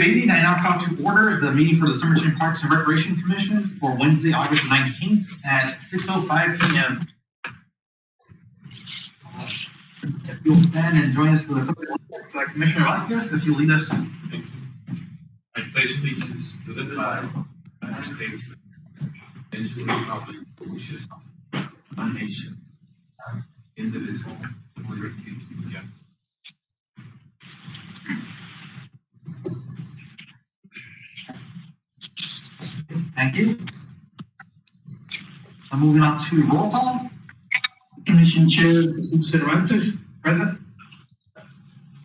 Good evening. I now call to order the meeting for the Somerton Parks and Recreation Commission for Wednesday, August 19th at 6:05 p.m. If you'll stand and join us for the Commissioner Vasquez, if you'll lead us. I pledge allegiance to the flag of the United States and to the republic for which it stands, one nation, indivisible, with liberty and justice. Thank you. I'm moving on to roll call. Commission Chair Cervantes, Present.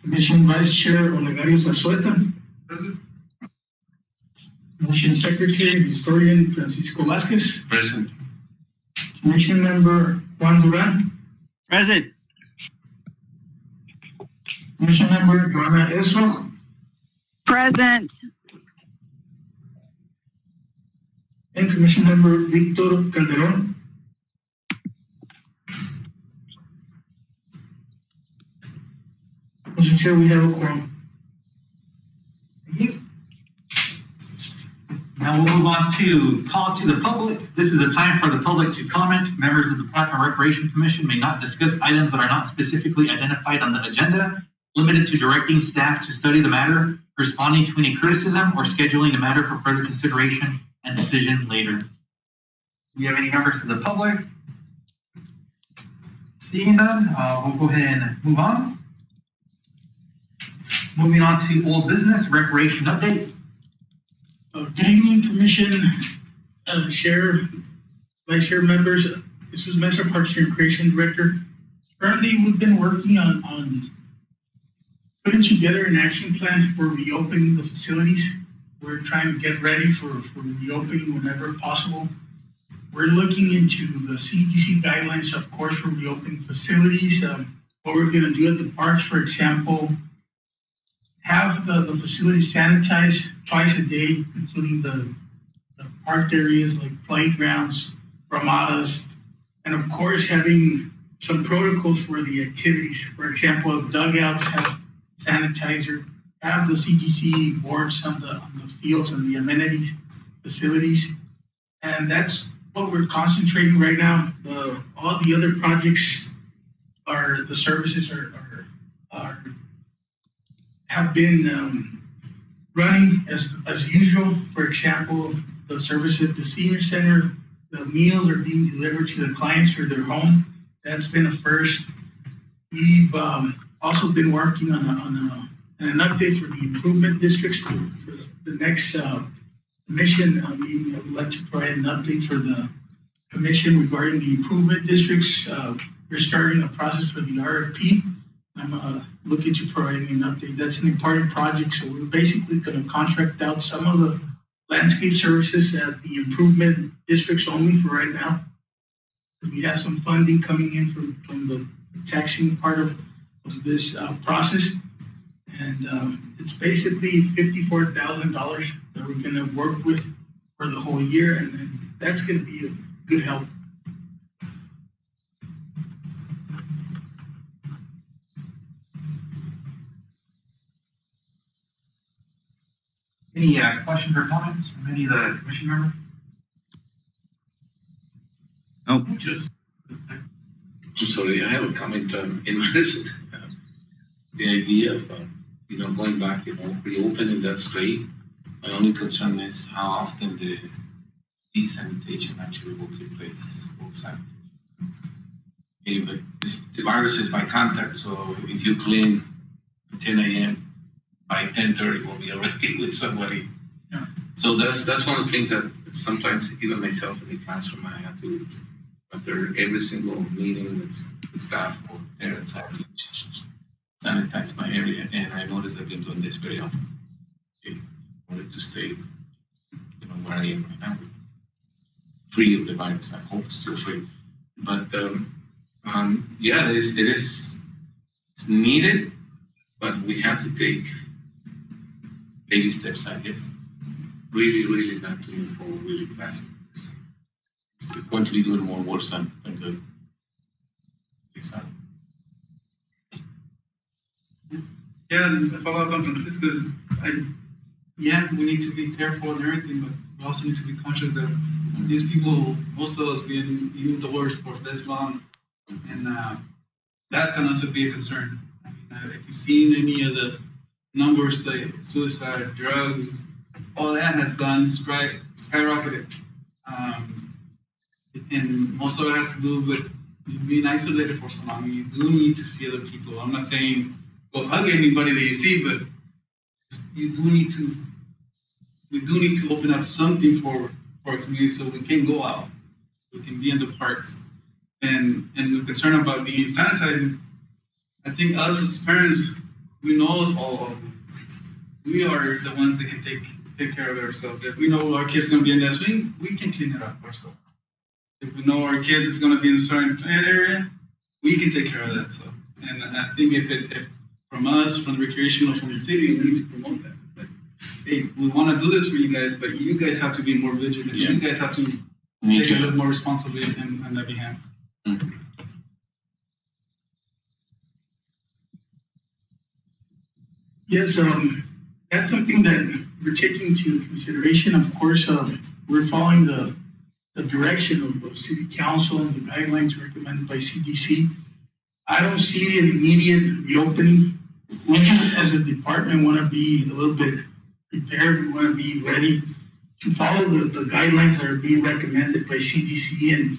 Commission Vice Chair Olegario Zazueta, Present. Commission Secretary Historian Francisco Vasquez, Present. Commission Member Juan Duran, Present. Commission Member Joanna Ezra, Present. and Commission Member Victor Calderon. Commission Chair, we have a quorum. Thank you. Now we'll move on to call to the public. This is a time for the public to comment. Members of the Park and Recreation Commission may not discuss items that are not specifically identified on the agenda, limited to directing staff to study the matter, responding to any criticism, or scheduling the matter for further consideration and decision later. Do you have any members of the public? Seeing none, we'll go ahead and move on. Moving on to old business, recreation update. Good evening, Commission, Chair, Vice Chair members. This is Somerton Parks and Recreation Director. Currently, we've been working on putting together an action plan for reopening the facilities. We're trying to get ready for reopening whenever possible. We're looking into the CDC guidelines, of course, for reopening facilities. What we're going to do at the parks, for example, have the facilities sanitized twice a day, including the parked areas like playgrounds, ramadas, and of course having some protocols for the activities. For example, dugouts have sanitizer, have the CDC boards on the fields and the amenities facilities, and that's what we're concentrating right now. All the other projects are the services have been running as usual. For example, the service at the senior center, the meals are being delivered to the clients for their home. That's been a first. We've also been working on an update for the improvement districts for the next commission meeting. I would like to provide an update for the commission regarding the improvement districts. We're starting a process for the RFP. I'm looking to providing an update. That's an important project, so we're basically going to contract out some of the landscape services at the improvement districts only for right now. We have some funding coming in from the taxing part of this process, and it's basically $54,000 that we're going to work with for the whole year, and that's going to be a good help. Any questions or comments from any of the commission members? Oh. Sorry, I have a comment in this. The idea of going back, reopening, that's great. My only concern is how often the desanitation actually will take place. Okay, but the virus is by contact, so if you clean at 10 a.m., by 10:30 we'll be already with somebody. Yeah. So that's one of the things that sometimes even myself in the classroom I have to, after every single meeting with staff or parents, I have to sanitize my area, and I noticed I've been doing this very often. Okay. I wanted to stay, where I am right now, free of the virus. I hope still free, but yeah, it is needed, but we have to take baby steps, I guess. Really not to move forward really fast. We're going to be doing more worse than good. Yeah, and to follow up on Francisco's, yeah, we need to be careful and everything, but we also need to be conscious that these people, most of us, been indoors for this long, and that can also be a concern. I mean, if you've seen any of the numbers, like suicide, drugs, all that has gone skyrocketed. And most of it has to do with being isolated for so long. You do need to see other people. I'm not saying go hug anybody that you see, but we do need to open up something for our community so we can go out. We can be in the parks. And the concern about being sanitized, I think us as parents, we know all of them. We are the ones that can take care of ourselves. If we know our kid's going to be in that swing, we can clean it up ourselves. If we know our kid is going to be in a certain area, we can take care of that. So, and I think if from us, from the recreational, from the city, we need to promote that. But, hey, we want to do this for you guys, but you guys have to be more vigilant. Yeah. You guys have to take a little more responsibility on that behalf. Yes, that's something that we're taking into consideration. Of course, we're following the direction of City Council and the guidelines recommended by CDC. I don't see an immediate reopening. We as a department want to be a little bit prepared. We want to be ready to follow the guidelines that are being recommended by CDC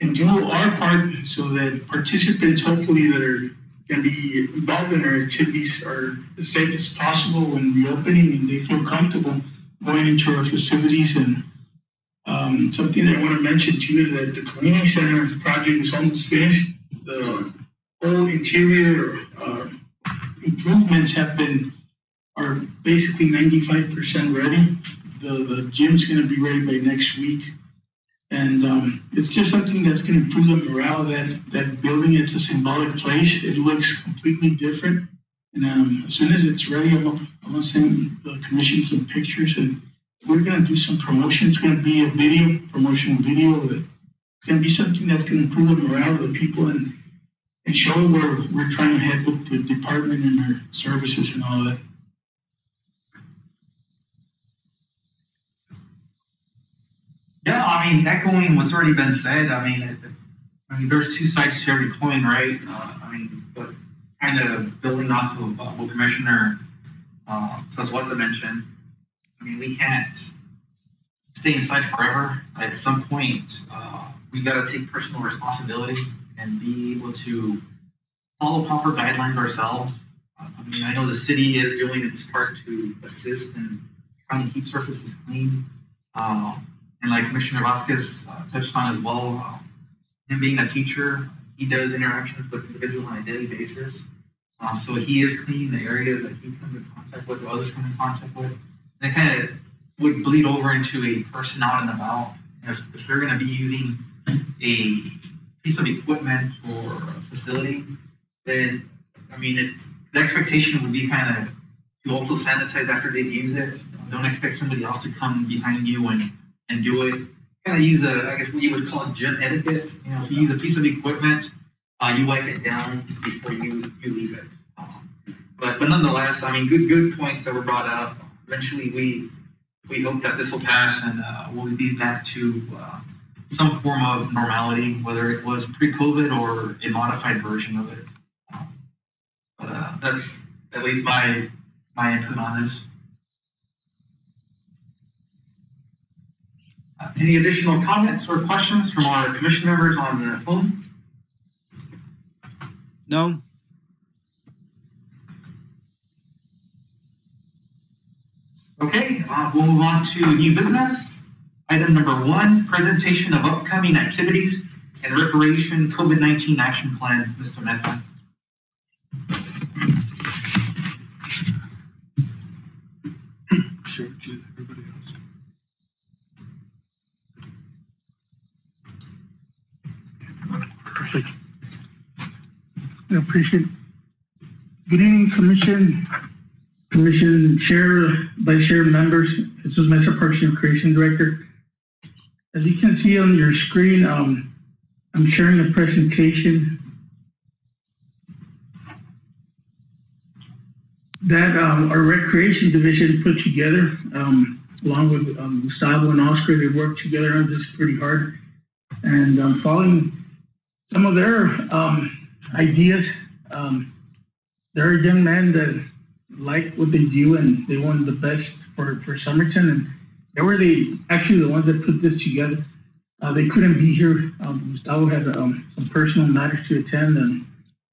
and do our part so that participants, hopefully, that are going to be involved in our activities are as safe as possible when reopening and they feel comfortable going into our facilities. And something that I want to mention too is that the community center project is almost finished. The whole interior improvements are basically 95% ready. The gym's going to be ready by next week. And it's just something that's going to improve the morale of that building. It's a symbolic place. It looks completely different. And as soon as it's ready, I'm going to send the commission some pictures, and we're going to do some promotion. It's going to be a promotional video. It's going to be something that's going to improve the morale of the people and show where we're trying to head with the department and our services and all that. Yeah, I mean, echoing what's already been said, I mean, there's two sides to every coin, right? But kind of building off of what Commissioner Zazueta mentioned, I mean, we can't stay inside forever. At some point, we got to take personal responsibility and be able to follow proper guidelines ourselves. I mean, I know the city is doing its part to assist in trying to keep surfaces clean. And like Commissioner Vasquez touched on as well, him being a teacher, he does interactions with individuals on a daily basis. So he is cleaning the areas that he comes in contact with or others come in contact with. And it kind of would bleed over into a person out and about. If they're going to be using a piece of equipment or a facility, then, I mean, the expectation would be kind of to also sanitize after they use it. Don't expect somebody else to come behind you and do it. Kind of use I guess what you would call gym etiquette. You know, if you use a piece of equipment, you wipe it down before you leave it. But nonetheless, I mean, good points that were brought up. Eventually, we hope that this will pass and we'll be back to some form of normality, whether it was pre-COVID or a modified version of it. But that's at least my input on this. Any additional comments or questions from our commission members on the phone? No. Okay, we'll move on to new business. Item number 1, presentation of upcoming activities and recreation COVID-19 action plan. Mr. Mesa. Sure, everybody else. Perfect. I appreciate it. Good evening, Commission Chair, Vice Chair members. This is Mesa Parks and Recreation Director. As you can see on your screen, I'm sharing a presentation. that our recreation division put together, along with Gustavo and Oscar. They worked together on this pretty hard, and following some of their ideas. They're a young man that like what they do, and they wanted the best for Somerton, and they were actually the ones that put this together. They couldn't be here. Gustavo had some personal matters to attend,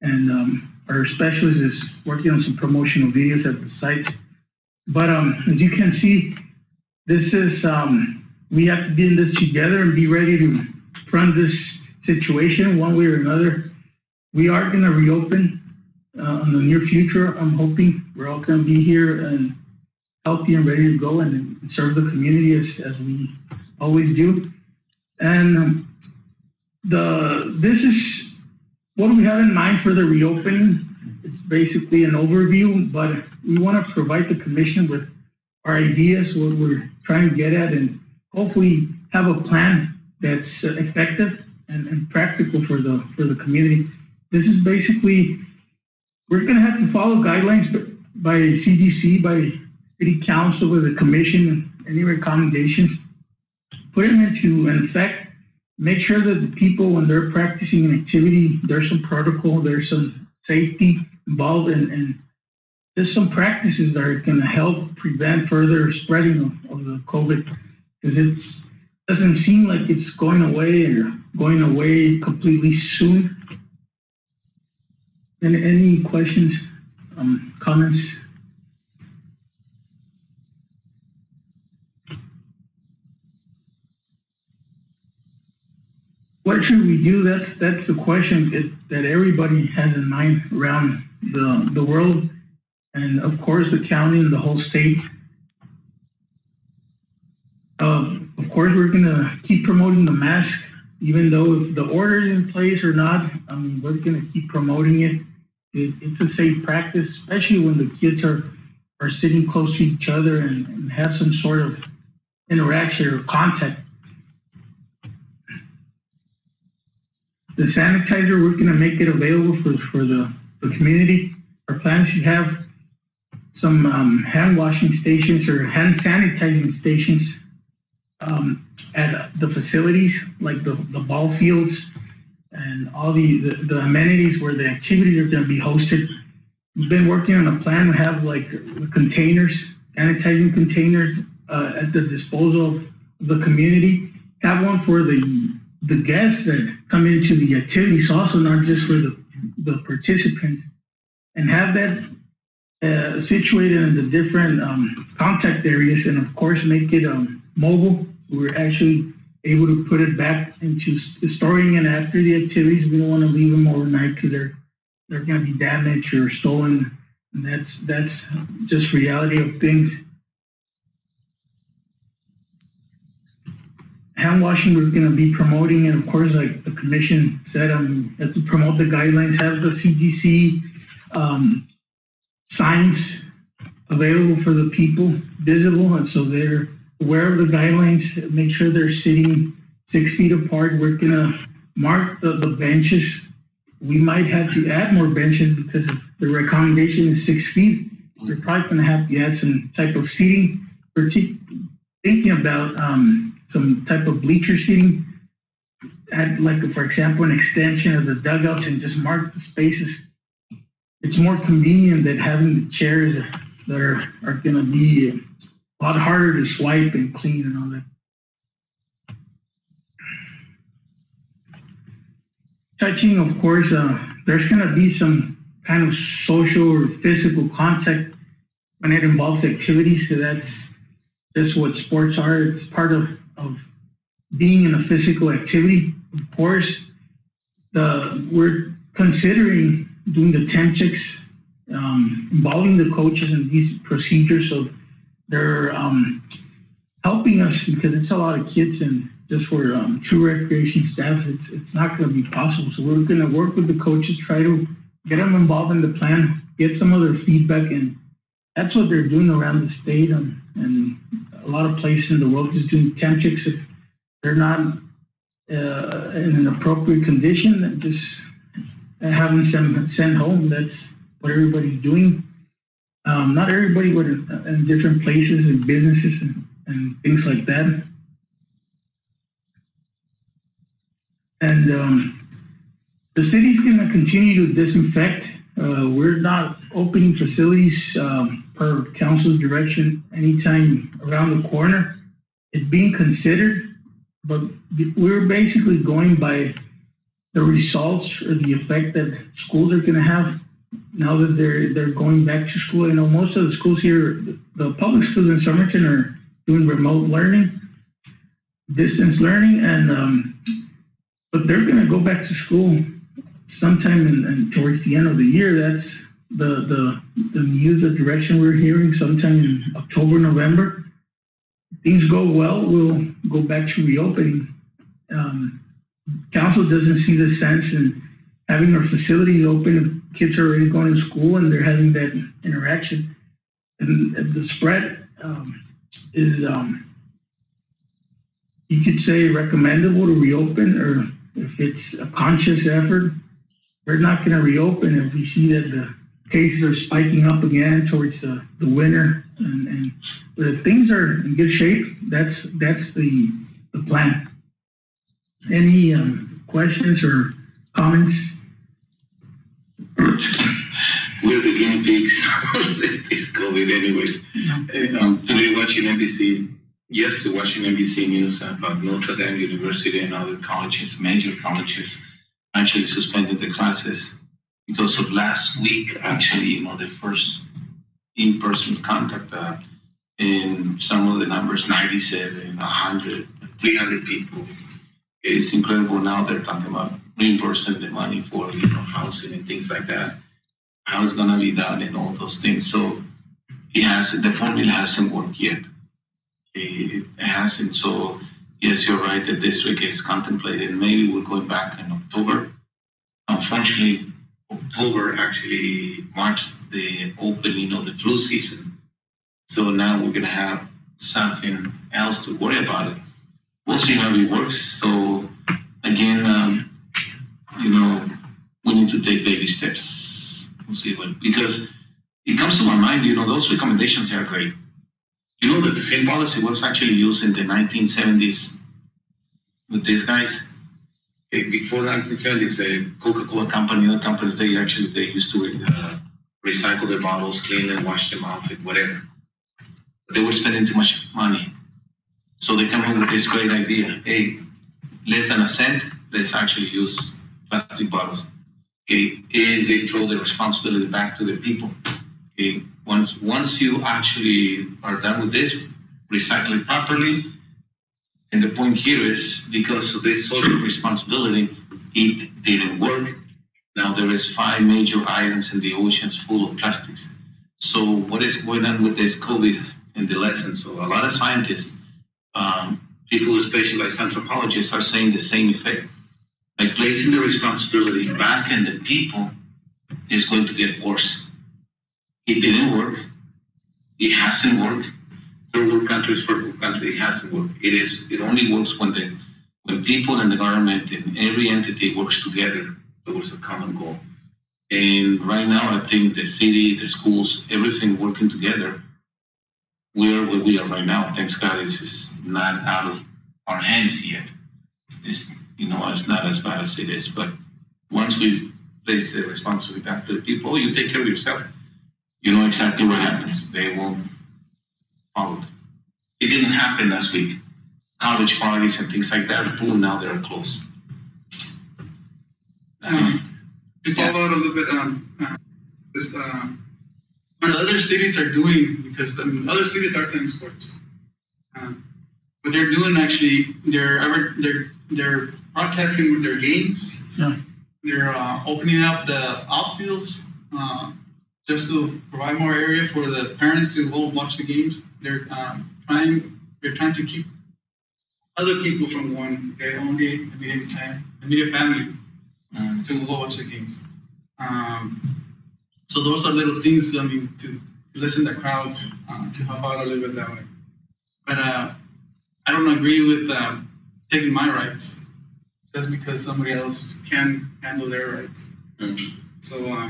and our specialist is working on some promotional videos at the site. But as you can see, this is, we have to be in this together and be ready to front this situation one way or another. We are going to reopen in the near future. I'm hoping we're all going to be here and healthy and ready to go and serve the community as we always do. And this is what we have in mind for the reopening. It's basically an overview, but we want to provide the commission with our ideas, what we're trying to get at, and hopefully have a plan that's effective and practical for the community. This is basically, we're going to have to follow guidelines by CDC, by City Council, with the commission, any recommendations, put them into effect, make sure that the people, when they're practicing an activity, there's some protocol, there's some safety involved, and there's some practices that are going to help prevent further spreading of the COVID, because it doesn't seem like it's going away completely soon. And any questions, comments? What should we do? That's the question that everybody has in mind around the world, and of course the county and the whole state. Of course, we're going to keep promoting the mask, even though if the order is in place or not. I mean, we're going to keep promoting it. It's a safe practice, especially when the kids are sitting close to each other and have some sort of interaction or contact. The sanitizer, we're going to make it available for the community. Our plan is to have some hand washing stations or hand sanitizing stations at the facilities, like the ball fields and all the amenities where the activities are going to be hosted. We've been working on a plan to have like containers, sanitizing containers at the disposal of the community. Have one for the guests that come into the activities, also not just for the participants, and have that situated in the different contact areas, and of course make it mobile. We're actually able to put it back into storing it after the activities. We don't want to leave them overnight because they're going to be damaged or stolen, and that's just reality of things. Hand washing, we're going to be promoting, and of course, like the commission said, have to promote the guidelines, have the CDC signs available for the people, visible, and so they're aware of the guidelines. Make sure they're sitting 6 feet apart. We're going to mark the benches. We might have to add more benches because if the recommendation is 6 feet. They're probably going to have to add some type of seating. We're thinking about some type of bleacher seating, add, like, for example, an extension of the dugouts and just mark the spaces. It's more convenient than having the chairs that are going to be a lot harder to swipe and clean and all that. Touching, of course, there's going to be some kind of social or physical contact when it involves activities. So that's what sports are. It's part of being in a physical activity. Of course, we're considering doing the temp checks, involving the coaches in these procedures. So they're helping us because it's a lot of kids, and just for true recreation staff, it's not going to be possible. So we're going to work with the coaches, try to get them involved in the plan, get some of their feedback, and that's what they're doing around the state and a lot of places in the world, just doing temp checks. If they're not in an appropriate condition, just have them sent home. That's what everybody's doing. Not everybody would in different places and businesses and things like that. And the city's going to continue to disinfect. We're not opening facilities per council's direction anytime around the corner. It's being considered, but we're basically going by the results or the effect that schools are going to have now that they're going back to school. You know, most of the schools here, the public schools in Somerton are doing remote learning, distance learning, and but they're going to go back to school sometime in towards the end of the year. That's the news, the direction we're hearing, sometime in October, November. If things go well, we'll go back to reopening. Council doesn't see the sense in having our facilities open if kids are already going to school and they're having that interaction. And the spread is, you could say, recommendable to reopen, or if it's a conscious effort, we're not going to reopen if we see that the cases are spiking up again towards the winter. And but if things are in good shape, that's the plan. Any questions or comments? We're the guinea pigs. It's COVID anyways. Today watching NBC, yesterday watching NBC News about Notre Dame University and other colleges, major colleges, actually suspended the classes because of last week, actually, the first in-person contact in some of the numbers, 97, 100, 300 people. It's incredible now they're talking about reimbursing the money for housing and things like that. How it's going to be done and all those things. So the formula hasn't worked yet. It hasn't. So yes, you're right. The district is contemplating. Maybe we're going back in October. Unfortunately, October actually marks the opening of the flu season. So now we're going to have something else to worry about it. We'll see how it works. So again, we need to take baby steps. We'll see what, because it comes to my mind, those recommendations are great. You know that the same policy was actually used in the 1970s with these guys. Before the 1970s, the Coca-Cola company, other companies, they used to recycle their bottles, clean and wash them off and whatever. But they were spending too much money. So they come up with this great idea. Hey, less than a cent, let's actually use plastic bottles. Okay, and they throw the responsibility back to the people. Okay, once you actually are done with this, recycle it properly. And the point here is, because of this social responsibility, it didn't work. Now there is 5 major islands in the oceans full of plastics. So what is going on with this COVID and the lessons? So a lot of scientists, people who specialize anthropologists, are saying the same effect. By placing the responsibility back in the people is going to get worse. It didn't work. It hasn't worked. Third world countries, first world country, it hasn't worked. It only works when people and the government and every entity works together towards a common goal. And right now, I think the city, the schools, everything working together, we're where we are right now. Thanks God, it's not out of our hands yet. It's not as bad as it is. But once we place the responsibility back to the people, you take care of yourself. You know exactly what happens. They won't follow it. It didn't happen last week. College parties and things like that, boom, now they're closed. To follow out a little bit what other cities are doing, because other cities are playing sports. What they're doing actually, they're broadcasting with their games. Yeah. They're opening up the outfields just to provide more area for the parents to go watch the games. They're trying to keep other people from going their own game, immediate family, to go watch the games. So those are little things, to listen to the crowd, to help out a little bit that way. But I don't agree with taking my rights just because somebody else can handle their rights. So,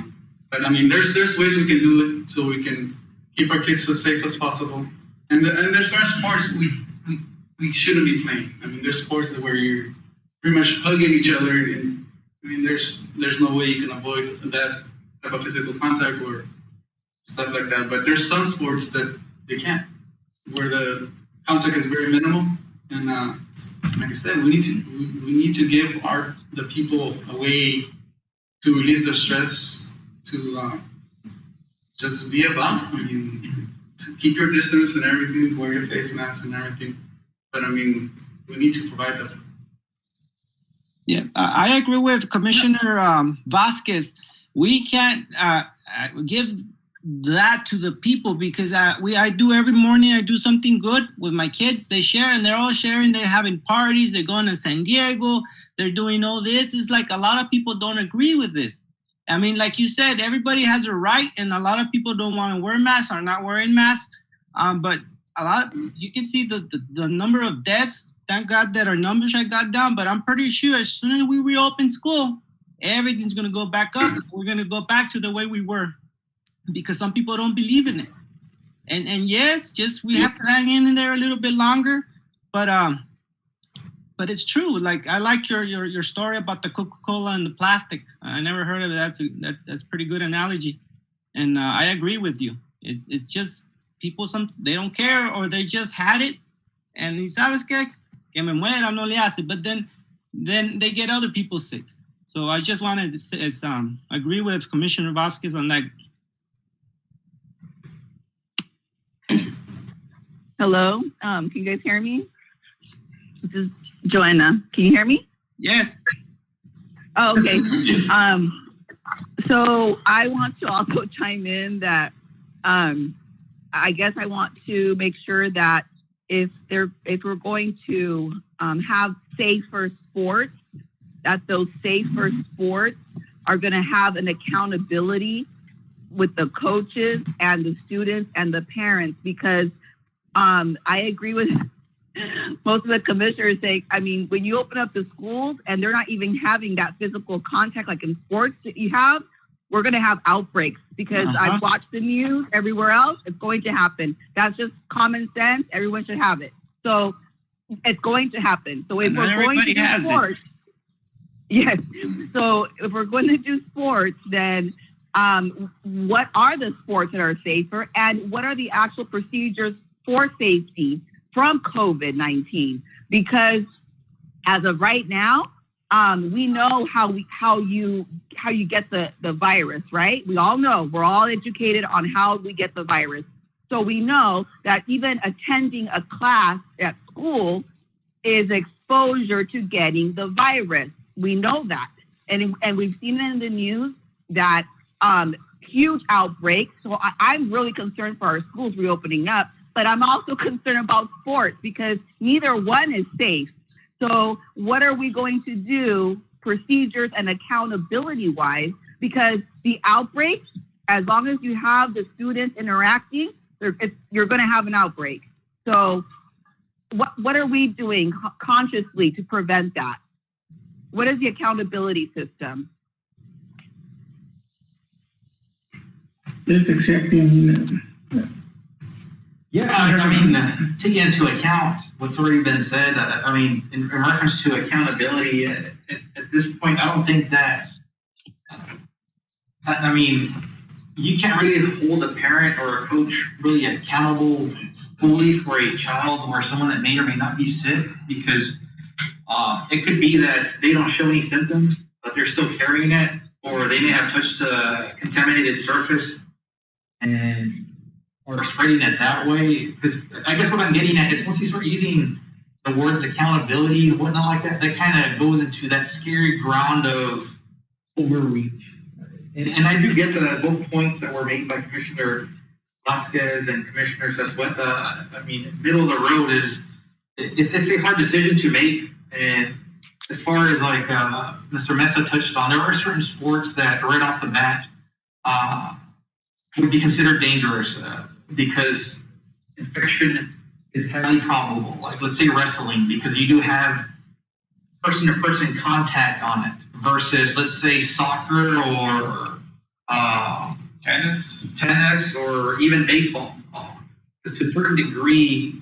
but there's ways we can do it so we can keep our kids as safe as possible. And there's certain sports we shouldn't be playing. I mean, there's sports where you're pretty much hugging each other, and I mean, there's no way you can avoid that type of physical contact or stuff like that. But there's some sports that they can't, where the contact is very minimal. And like I said, we need to give the people a way to release their stress, to just be about. I mean, keep your distance and everything, wear your face mask and everything. But I mean, we need to provide that. Yeah, I agree with Commissioner Vasquez. We can't give that to the people because I do every morning. I do something good with my kids. They share and they're all sharing. They're having parties. They're going to San Diego. They're doing all this. It's like a lot of people don't agree with this. I mean, like you said, everybody has a right, and a lot of people don't want to wear masks or not wearing masks. But you can see the number of deaths. Thank God that our numbers have got down. But I'm pretty sure as soon as we reopen school, everything's going to go back up. We're going to go back to the way we were, because some people don't believe in it. And yes, we have to hang in there a little bit longer. But it's true. Like, I like your story about the Coca-Cola and the plastic. I never heard of it. That's a pretty good analogy. And I agree with you. It's just people, they don't care, or they just had it. And ¿sabes qué? Que me muera, no le hace. But then they get other people sick. So I just wanted to say, agree with Commissioner Vasquez on that. Hello, can you guys hear me? This is Joanna. Can you hear me? Yes. Oh, okay. So I want to also chime in that I guess I want to make sure that if we're going to have safer sports, that those safer sports are going to have an accountability with the coaches and the students and the parents, because I agree with most of the commissioners saying, I mean, when you open up the schools and they're not even having that physical contact like in sports that you have, we're going to have outbreaks, because I've watched the news everywhere else. It's going to happen. That's just common sense. Everyone should have it. So it's going to happen. So if we're going to do sports, yes. So if we're going to do sports, then what are the sports that are safer, and what are the actual procedures for safety from COVID-19? Because as of right now, we know how you get the virus, right? We all know, we're all educated on how we get the virus. So we know that even attending a class at school is exposure to getting the virus. We know that. And we've seen it in the news that huge outbreaks. So I'm really concerned for our schools reopening up, but I'm also concerned about sports, because neither one is safe. So what are we going to do, procedures and accountability wise? Because the outbreaks, as long as you have the students interacting, you're going to have an outbreak. So what are we doing consciously to prevent that? What is the accountability system? Just accepting. Yeah, I mean, taking into account what's already been said, I mean, in reference to accountability, at this point, I don't think that, I mean, you can't really hold a parent or a coach really accountable fully for a child or someone that may or may not be sick, because it could be that they don't show any symptoms, but they're still carrying it, or they may have touched a contaminated surface or spreading it that way. Because I guess what I'm getting at is, once you start using the words accountability and whatnot like that, that kind of goes into that scary ground of overreach. And I do get both points that were made by Commissioner Vasquez and Commissioner Sesweta. I mean, middle of the road it's a hard decision to make. And as far as like Mr. Mesa touched on, there are certain sports that right off the bat would be considered dangerous because infection is highly probable. Like, let's say wrestling, because you do have person-to-person contact on it, versus, let's say, soccer or tennis, or even baseball. To a certain degree,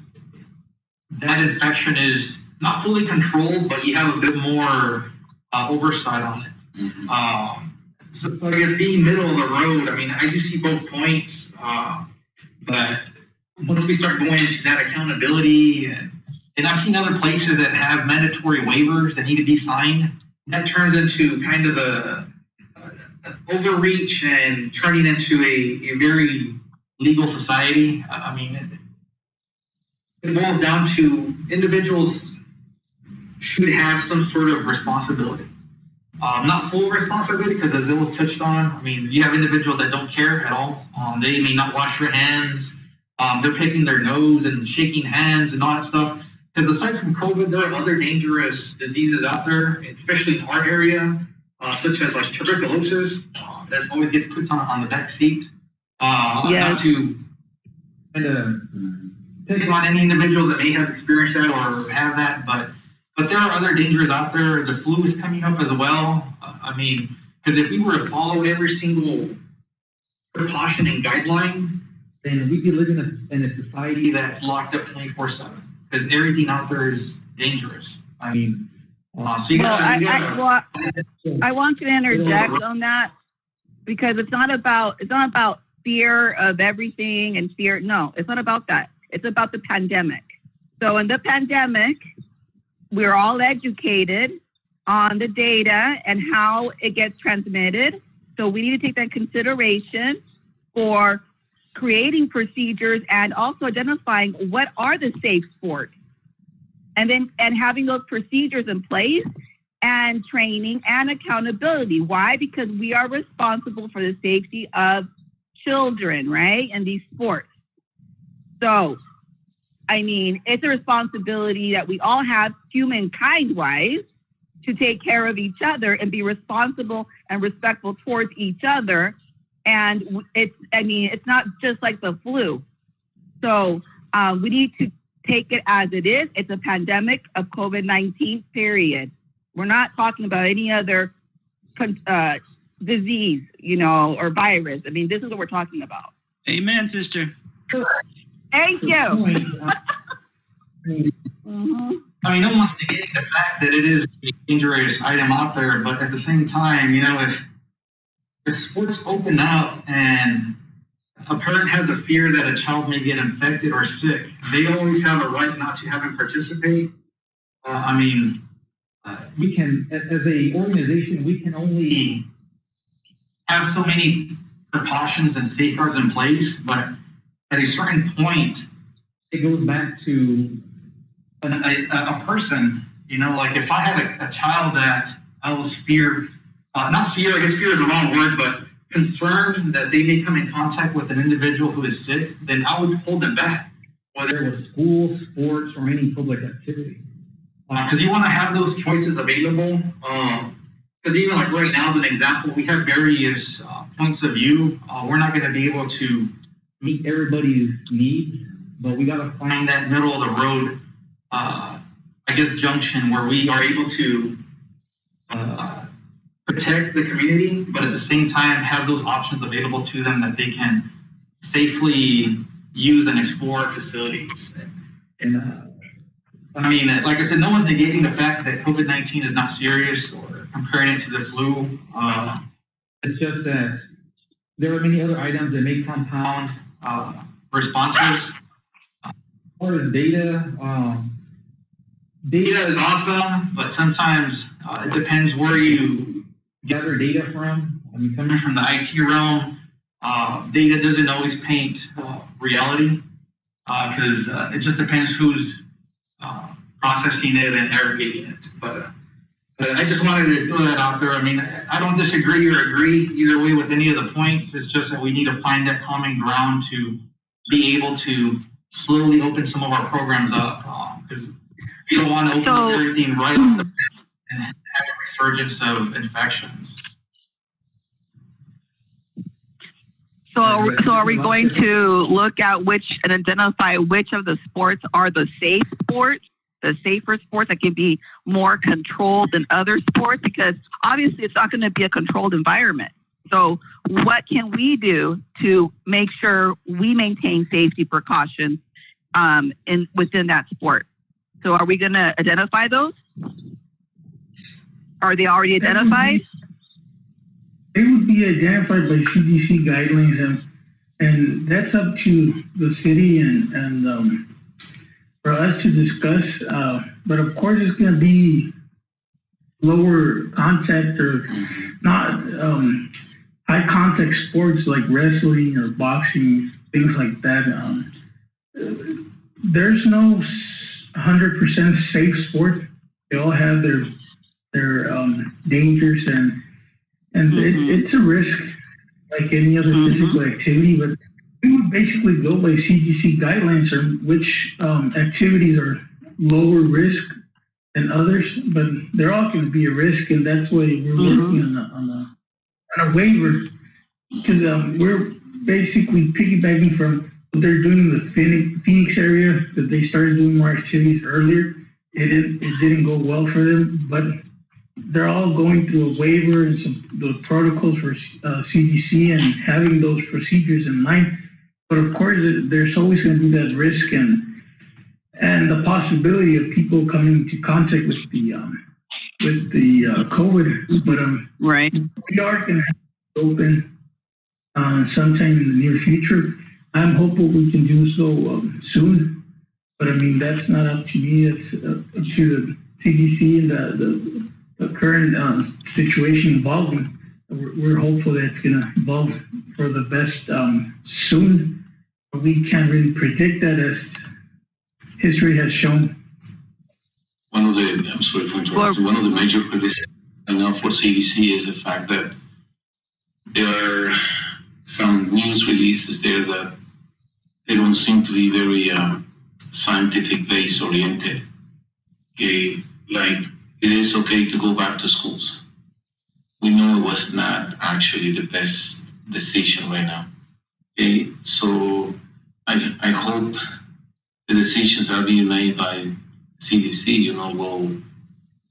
that infection is not fully controlled, but you have a bit more oversight on it. Mm-hmm. So I guess being middle of the road, I mean, I do see both points, but once we start going into that accountability, and I've seen other places that have mandatory waivers that need to be signed, that turns into kind of a overreach and turning into a very legal society. I mean, it boils down to individuals should have some sort of responsibility. Not full responsibility, because as it was touched on, I mean, you have individuals that don't care at all. They may not wash their hands. They're picking their nose and shaking hands and all that stuff. Because aside from COVID, there are other dangerous diseases out there, especially in our area, such as like tuberculosis, that always gets put on the back seat. Not to kind of pick on any individual that may have experienced that or have that, but there are other dangers out there. The flu is coming up as well. I mean, because if we were to follow every single precaution and guideline, then we'd be living in a society that's locked up 24/7. Because everything out there is dangerous. I mean, I want to interject on that, because it's not about fear of everything and fear. No, it's not about that. It's about the pandemic. So in the pandemic, we're all educated on the data and how it gets transmitted. So we need to take that into consideration for creating procedures and also identifying what are the safe sports, and having those procedures in place and training and accountability. Why? Because we are responsible for the safety of children, right? And these sports. So, I mean, it's a responsibility that we all have, humankind-wise, to take care of each other and be responsible and respectful towards each other. And it's not just like the flu. So we need to take it as it is. It's a pandemic of COVID-19, period. We're not talking about any other disease, or virus. I mean, this is what we're talking about. Amen, sister. Thank you. I mean, no one's negating the fact that it is a dangerous item out there, but at the same time, if sports open up and a parent has a fear that a child may get infected or sick, they always have a right not to have him participate. We can, as a organization, we can only have so many precautions and safeguards in place, but at a certain point, it goes back to a person, like if I had a child that I was fear, not fear, I guess fear is the wrong word, but concerned that they may come in contact with an individual who is sick, then I would hold them back, whether it was school, sports, or any public activity. Because you want to have those choices available. Because even like right now, as an example, we have various points of view. We're not going to be able to meet everybody's needs, but we got to find that middle of the road, junction where we are able to protect the community, but at the same time have those options available to them that they can safely use and explore facilities. And like I said, no one's negating the fact that COVID-19 is not serious or comparing it to the flu. It's just that there are many other items that may compound responses. As far as data, data is awesome, but sometimes it depends where you gather data from. Coming from the IT realm, data doesn't always paint reality, because it just depends who's processing it and aggregating it. But I just wanted to throw that out there. I don't disagree or agree either way with any of the points. It's just that we need to find that common ground to be able to slowly open some of our programs up, because you don't want to open up everything right off the bat and have a resurgence of infections. So are we going to look at and identify which of the sports are the safe sports, the safer sports that can be more controlled than other sports? Because obviously it's not going to be a controlled environment. So what can we do to make sure we maintain safety precautions within that sport? So are we going to identify those? Are they already identified? They would be identified by CDC guidelines, and that's up to the city and for us to discuss. But of course, it's going to be lower contact or not high contact sports like wrestling or boxing, things like that. There's no 100% safe sport. They all have their dangers, and it's a risk like any other physical activity. But we would basically go by CDC guidelines on which activities are lower risk than others, but they're all going to be a risk, and that's why we're working on a waiver, because we're basically piggybacking from what they're doing in the Phoenix area, that they started doing more activities earlier. It didn't go well for them, but they're all going through a waiver and the protocols for CDC and having those procedures in mind. But of course, there's always going to be that risk and the possibility of people coming into contact with the COVID. But right, we are going to have it open sometime in the near future. I'm hopeful we can do so soon. But I mean, that's not up to me. It's up to the CDC and the current situation evolving. We're hopeful that it's going to evolve for the best soon. But we can't really predict that, as history has shown. One of the major criticisms now for CDC is the fact that there are some news releases there that they don't seem to be very scientific base oriented. Okay, like it is okay to go back to schools. We know it was not actually the best decision right now. Okay, so I hope the decisions that are being made by CDC,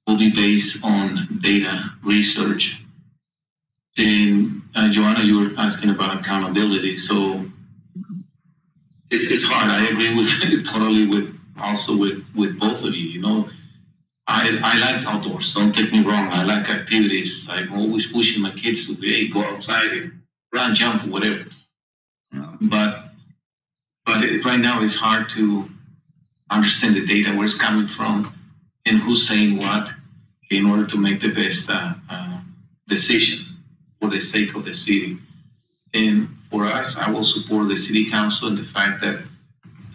will be based on data, research. And Joanna, you were asking about accountability. So it's hard. I agree with totally with both of you. I like outdoors. Don't take me wrong. I like activities. I'm always pushing my kids to go outside and run, jump, whatever. Yeah. But right now it's hard to understand the data, where it's coming from, and who's saying what, in order to make the best decision for the sake of the city. And for us, I will support the city council in the fact that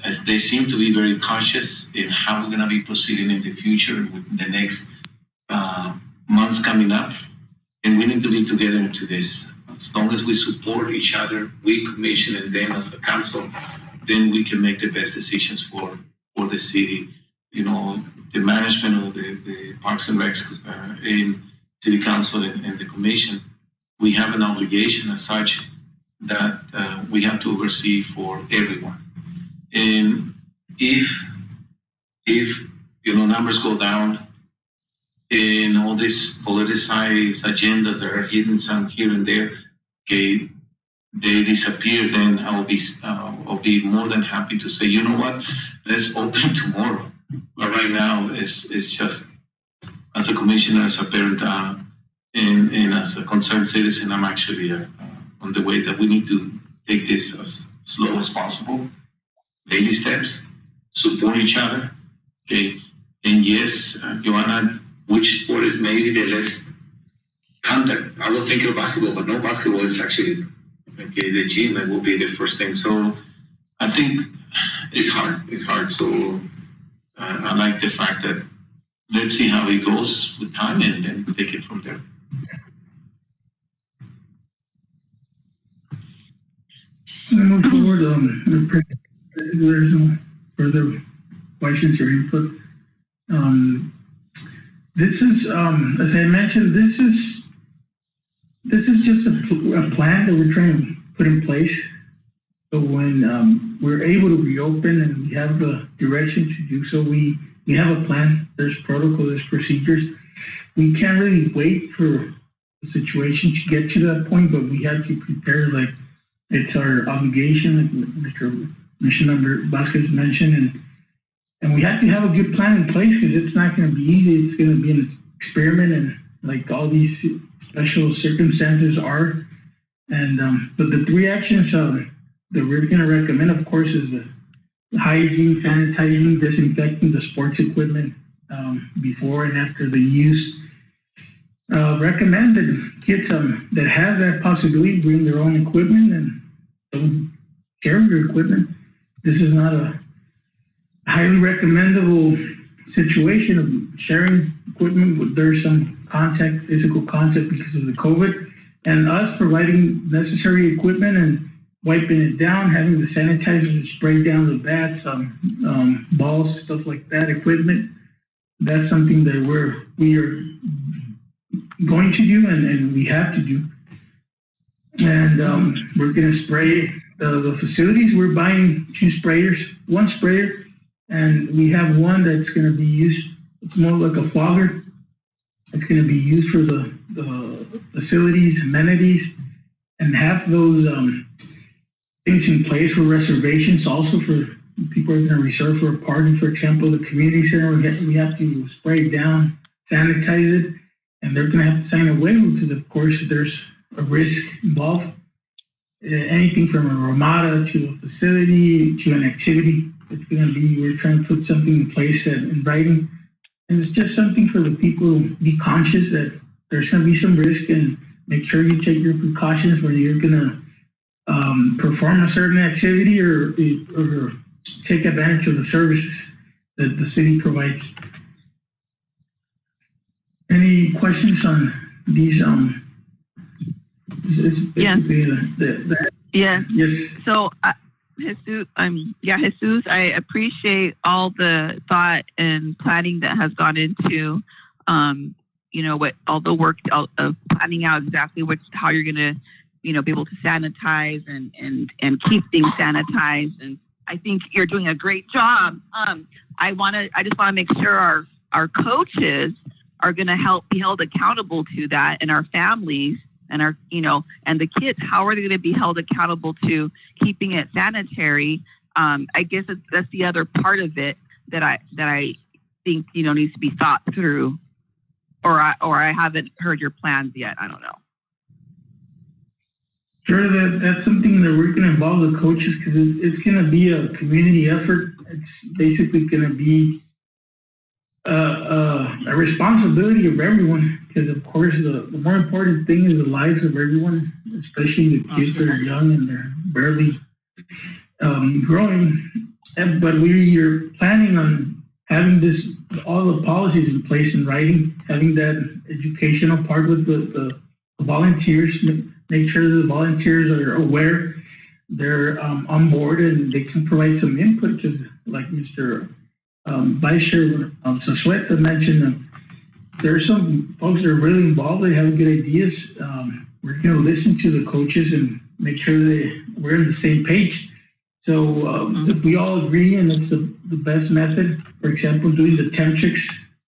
as they seem to be very cautious in how we're going to be proceeding in the future with the next months coming up, and we need to be together into this. As long as we support each other, we commission and then as a council, then we can make the best decisions for the city. The management of the Parks and Recs in City Council and the Commission, we have an obligation as such that we have to oversee for everyone. And if numbers go down and all these politicized agendas that are hidden some here and there, okay, they disappear, then I'll be more than happy to say, you know what, let's open tomorrow. But right now, it's just, as a commissioner, as a parent, and as a concerned citizen, I'm actually on the way that we need to take this as slow as possible, baby steps, support each other, okay? And yes, Joanna, which sport is maybe the less contact? I was thinking of basketball, but no, basketball is actually, okay, the gym, that will be the first thing. So I think it's hard. So I like the fact that let's see how it goes with time and then take it from there. Move forward. There's no further questions or input. This is, as I mentioned, this is just a plan that we're trying to put in place. So when we're able to reopen and we have the direction to do so, we have a plan. There's protocol, there's procedures. We can't really wait for the situation to get to that point, but we had to prepare, like, it's our obligation, like Mr. Commissioner Vasquez mentioned, and we have to have a good plan in place because it's not going to be easy. It's going to be an experiment, and like all these special circumstances are. And but the three actions that we're going to recommend, of course, is the hygiene, sanitizing, disinfecting the sports equipment before and after the use. Recommend that kids that have that possibility bring their own equipment and don't share your equipment. This is not a highly recommendable situation of sharing equipment. There's some physical contact because of the COVID, and us providing necessary equipment and wiping it down, having the sanitizer to spray down the bats, balls, stuff like that, equipment. That's something that we are going to do and we have to do. And we're going to spray the facilities. We're buying one sprayer, and we have one that's going to be used. It's more like a fogger. It's going to be used for the facilities, amenities, and have those things in place for reservations. Also for people who are going to reserve for a party, for example, the community center, we have to spray it down, sanitize it, and they're going to have to sign a waiver because, of course, there's a risk involved. Anything from a ramada to a facility to an activity, it's going to be, we're trying to put something in place in writing. And it's just something for the people to be conscious that there's going to be some risk, and make sure you take your precautions when you're going to perform a certain activity or take advantage of the services that the city provides. Any questions on these? Yes. Yes. Yes. So, Jesus, I appreciate all the thought and planning that has gone into, what all the work of planning out exactly how you're going to, be able to sanitize and keep things sanitized. And I think you're doing a great job. I just want to make sure our coaches are going to be held accountable to that, and our families and our, and the kids, how are they going to be held accountable to keeping it sanitary? I guess that's the other part of it that I think, needs to be thought through, or I haven't heard your plans yet. I don't know. Sure, that's something that we're going to involve the coaches, because it's going to be a community effort. It's basically going to be a responsibility of everyone, because of course the more important thing is the lives of everyone, especially the kids that are young and they're barely growing. But we are planning on having all the policies in place in writing, having that educational part with the volunteers, make sure that the volunteers are aware, they're on board, and they can provide some input, because like Mr. Vice Chair Sassueta mentioned, there are some folks that are really involved. They have good ideas. We're going to listen to the coaches and make sure we're on the same page. So if we all agree and it's the best method, for example, doing the temp checks,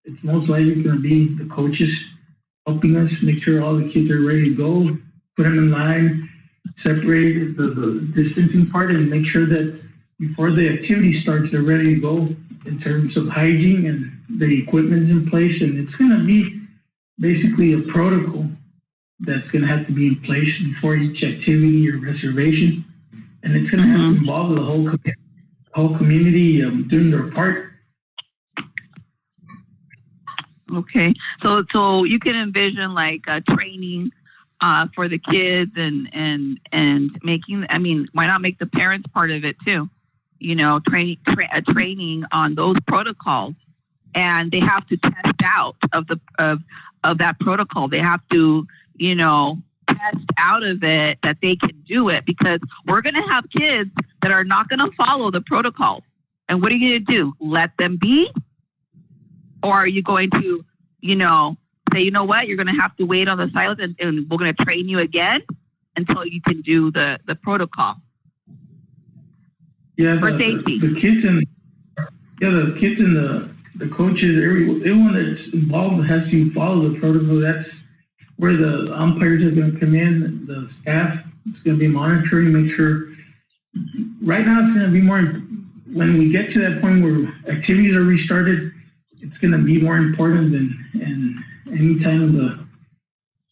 it's most likely going to be the coaches helping us make sure all the kids are ready to go, put them in line, separate the distancing part, and make sure that before the activity starts, they're ready to go in terms of hygiene and the equipment's in place. And it's going to be basically a protocol that's going to have to be in place before each activity or reservation. And it's going to have to involve the whole community doing their part. Okay, so you can envision like training for the kids and making. I mean, why not make the parents part of it too? Training on those protocols, and they have to test out of that protocol. They have to, test out of it that they can do it, because we're going to have kids that are not going to follow the protocols. And what are you going to do? Let them be? Or are you going to, say, you know what, you're going to have to wait on the sidelines and we're going to train you again until you can do the protocol? Yeah, for safety. The kids and the coaches, everyone that's involved has to follow the protocol. That's where the umpires are going to come in, the staff is going to be monitoring, make sure. Right now, it's going to be more, when we get to that point where activities are restarted, it's going to be more important than any time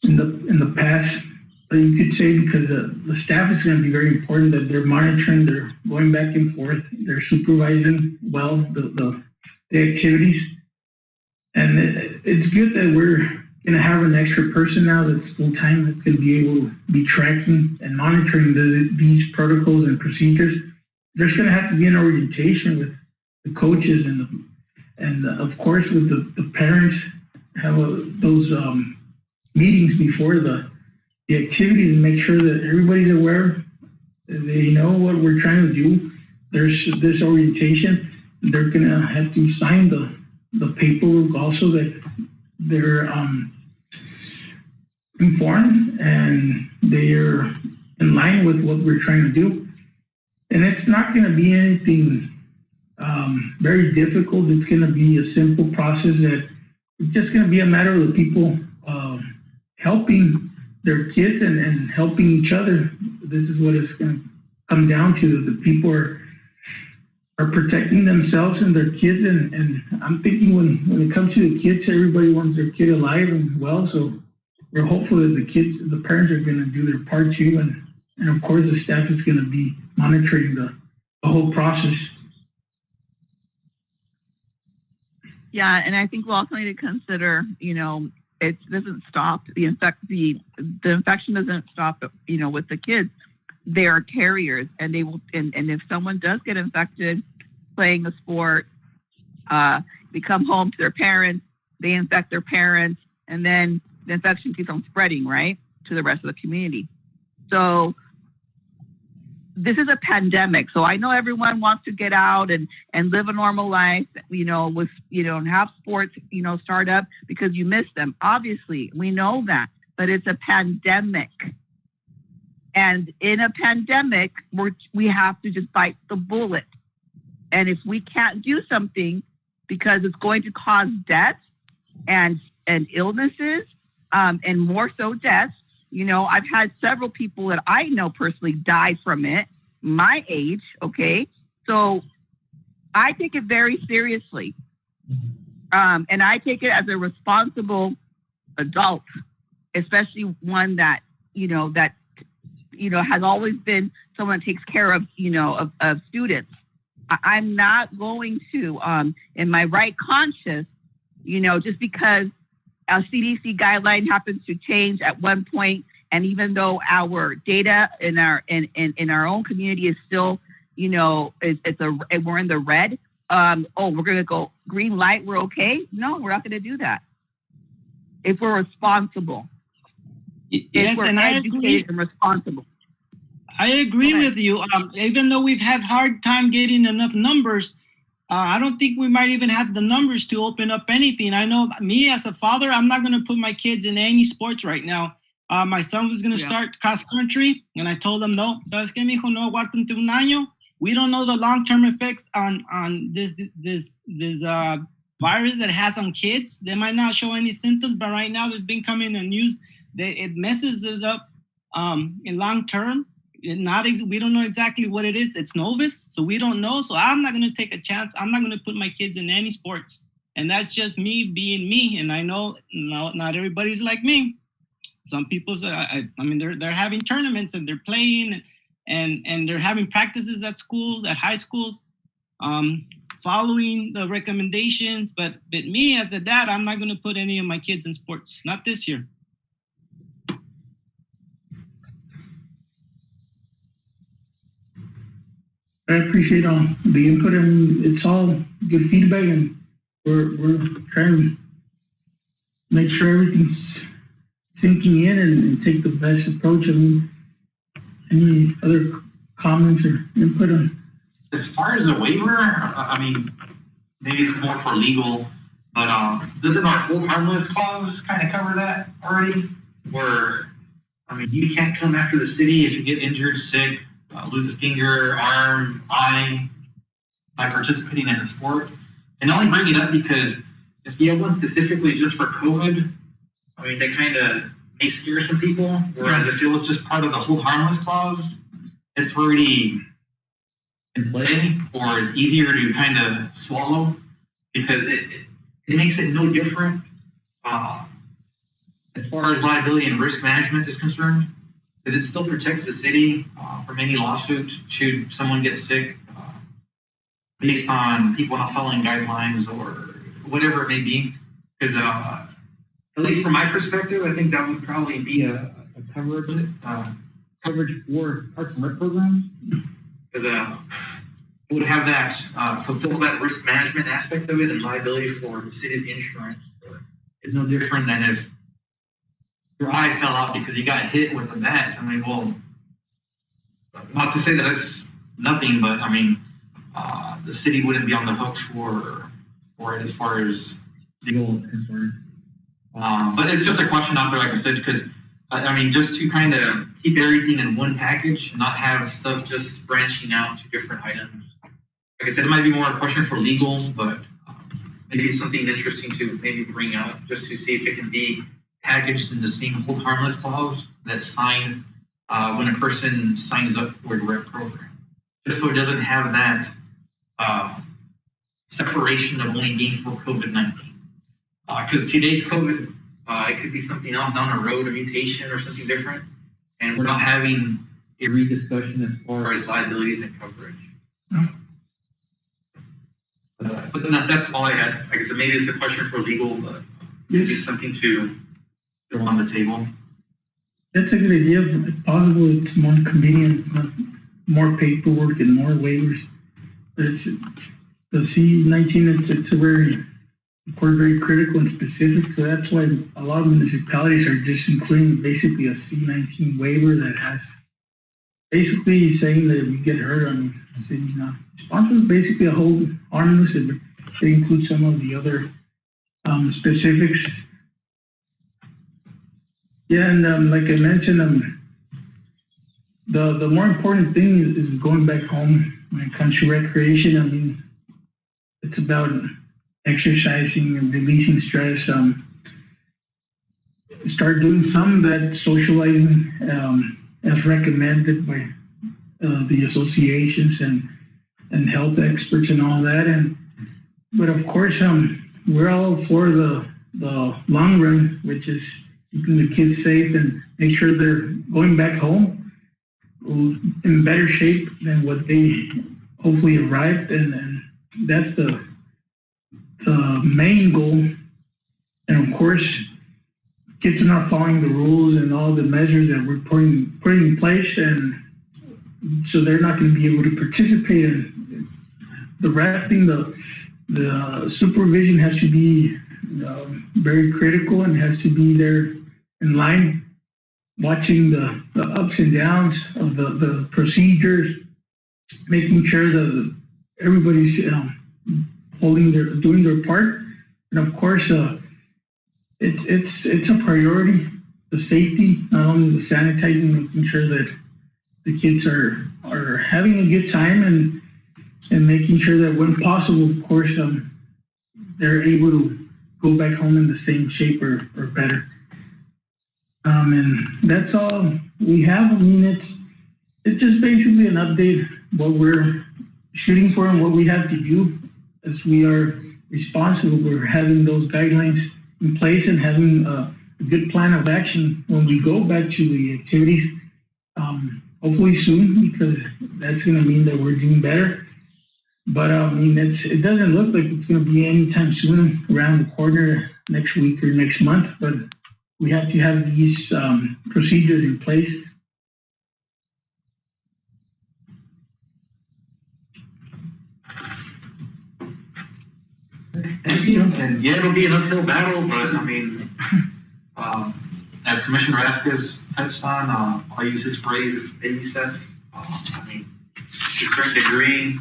in the past. But you could say, because the staff is going to be very important, that they're monitoring, they're going back and forth, they're supervising well the activities. And it's good that we're going to have an extra person now that's full time that's going to be able to be tracking and monitoring these protocols and procedures. There's going to have to be an orientation with the coaches and of course with the parents, have those meetings before the activities and make sure that everybody's aware, they know what we're trying to do. There's this orientation. They're going to have to sign the paperwork also that they're informed and they're in line with what we're trying to do. And it's not going to be anything very difficult. It's going to be a simple process that it's just going to be a matter of the people helping their kids and helping each other. This is what it's going to come down to. The people are protecting themselves and their kids. And I'm thinking when it comes to the kids, everybody wants their kid alive and well. So we're hopeful that the parents are going to do their part too. And of course, the staff is going to be monitoring the whole process. Yeah, and I think we'll also need to consider, it doesn't stop the infection doesn't stop, with the kids. They are carriers, and they will. And if someone does get infected playing a sport, they come home to their parents, they infect their parents, and then the infection keeps on spreading, right, to the rest of the community. So this is a pandemic. So I know everyone wants to get out and live a normal life, with, and have sports, start up because you miss them. Obviously, we know that, but it's a pandemic. And in a pandemic, we have to just bite the bullet. And if we can't do something because it's going to cause deaths and illnesses, and more so deaths, I've had several people that I know personally die from it, my age, okay? So I take it very seriously. And I take it as a responsible adult, especially one that, has always been someone that takes care of, of students. I'm not going to, in my right conscience, just because a CDC guideline happens to change at one point, and even though our data in our own community is still, we're in the red. We're going to go green light. We're okay. No, we're not going to do that. If we're responsible, if we're educated and responsible. I agree with you. Even though we've had hard time getting enough numbers, I don't think we might even have the numbers to open up anything. I know me as a father, I'm not going to put my kids in any sports right now. My son was going to start cross country, and I told him no. ¿Sabes qué, mijo? No aguártate un año. We don't know the long-term effects on this virus that it has on kids. They might not show any symptoms, but right now there's been coming in the news that it messes it up in long term. We don't know exactly what it is. It's novice, so we don't know. So I'm not going to take a chance. I'm not going to put my kids in any sports. And that's just me being me. And I know not everybody's like me. Some people, they're having tournaments and they're playing and they're having practices at schools, at high schools, following the recommendations. But me as a dad, I'm not going to put any of my kids in sports. Not this year. I appreciate all the input, and it's all good feedback, and we're trying to make sure everything's sinking in and take the best approach. Any other comments or input on? As far as the waiver, maybe it's more for legal, but doesn't our hold harmless clause kind of cover that already? Where, you can't come after the city if you get injured, sick, lose a finger, arm, eye, by participating in a sport. And I only bring it up because if you have one specifically just for COVID, they kind of may scare some people, whereas if it was just part of the hold harmless clause, it's already in play, or it's easier to kind of swallow, because it makes it no different as far as liability and risk management is concerned, because it still protects the city from any lawsuit should someone get sick based on people not following guidelines or whatever it may be. Because at least from my perspective, I think that would probably be a coverage for Parks and Rec programs, because it would have that fulfill that risk management aspect of it, and liability for the city's insurance is no different than if your eye fell out because you got hit with a bat. I mean, well, not to say that it's nothing, but I mean, the city wouldn't be on the hook for it as far as legal is concerned. But it's just a question out there, like I said, because I mean, just to kind of keep everything in one package and not have stuff just branching out to different items. Like I said, it might be more a question for legal, but maybe it's something interesting to maybe bring up just to see if it can be packaged in the same hold harmless clause that's signed when a person signs up for a direct program. Just so it doesn't have that separation of only being for COVID-19. Because today's COVID, it could be something else down the road, a mutation or something different, and we're not having a rediscussion as far as liabilities and coverage. But then that's all I had. Like I said, maybe it's a question for legal, but maybe something to throw on the table. That's a good idea. If possible, it's more convenient, more paperwork and more waivers. But the C-19, it's a very, of course, very critical and specific. So that's why a lot of municipalities are just including basically a C-19 waiver that has basically saying that if you get hurt, I mean, the city's not responsible. Basically a whole harmless, they include some of the other specifics. Yeah, and like I mentioned, the more important thing is going back home when it comes to recreation. I mean, it's about exercising and releasing stress. Start doing some of that socializing as recommended by the associations and health experts and all that. But of course, we're all for the long run, which is keeping the kids safe and make sure they're going back home in better shape than what they hopefully arrived. And that's the main goal. And of course, kids are not following the rules and all the measures that we're putting in place, and so they're not going to be able to participate in the rafting. The supervision has to be very critical and has to be there in line, watching the ups and downs of the procedures, making sure that everybody's doing their part. And of course, it's a priority, the safety, not only the sanitizing, making sure that the kids are having a good time and making sure that when possible, of course, they're able to go back home in the same shape or better. And that's all we have. I mean, it's just basically an update, what we're shooting for and what we have to do as we are responsible. We're having those guidelines in place and having a good plan of action when we go back to the activities, hopefully soon, because that's going to mean that we're doing better. But I mean, it doesn't look like it's going to be anytime soon, around the corner next week or next month, but we have to have these procedures in place. And yeah, it'll be an uphill battle, but I mean, as Commissioner Vasquez touched on, I'll use his phrase, baby steps. I mean, to a certain degree,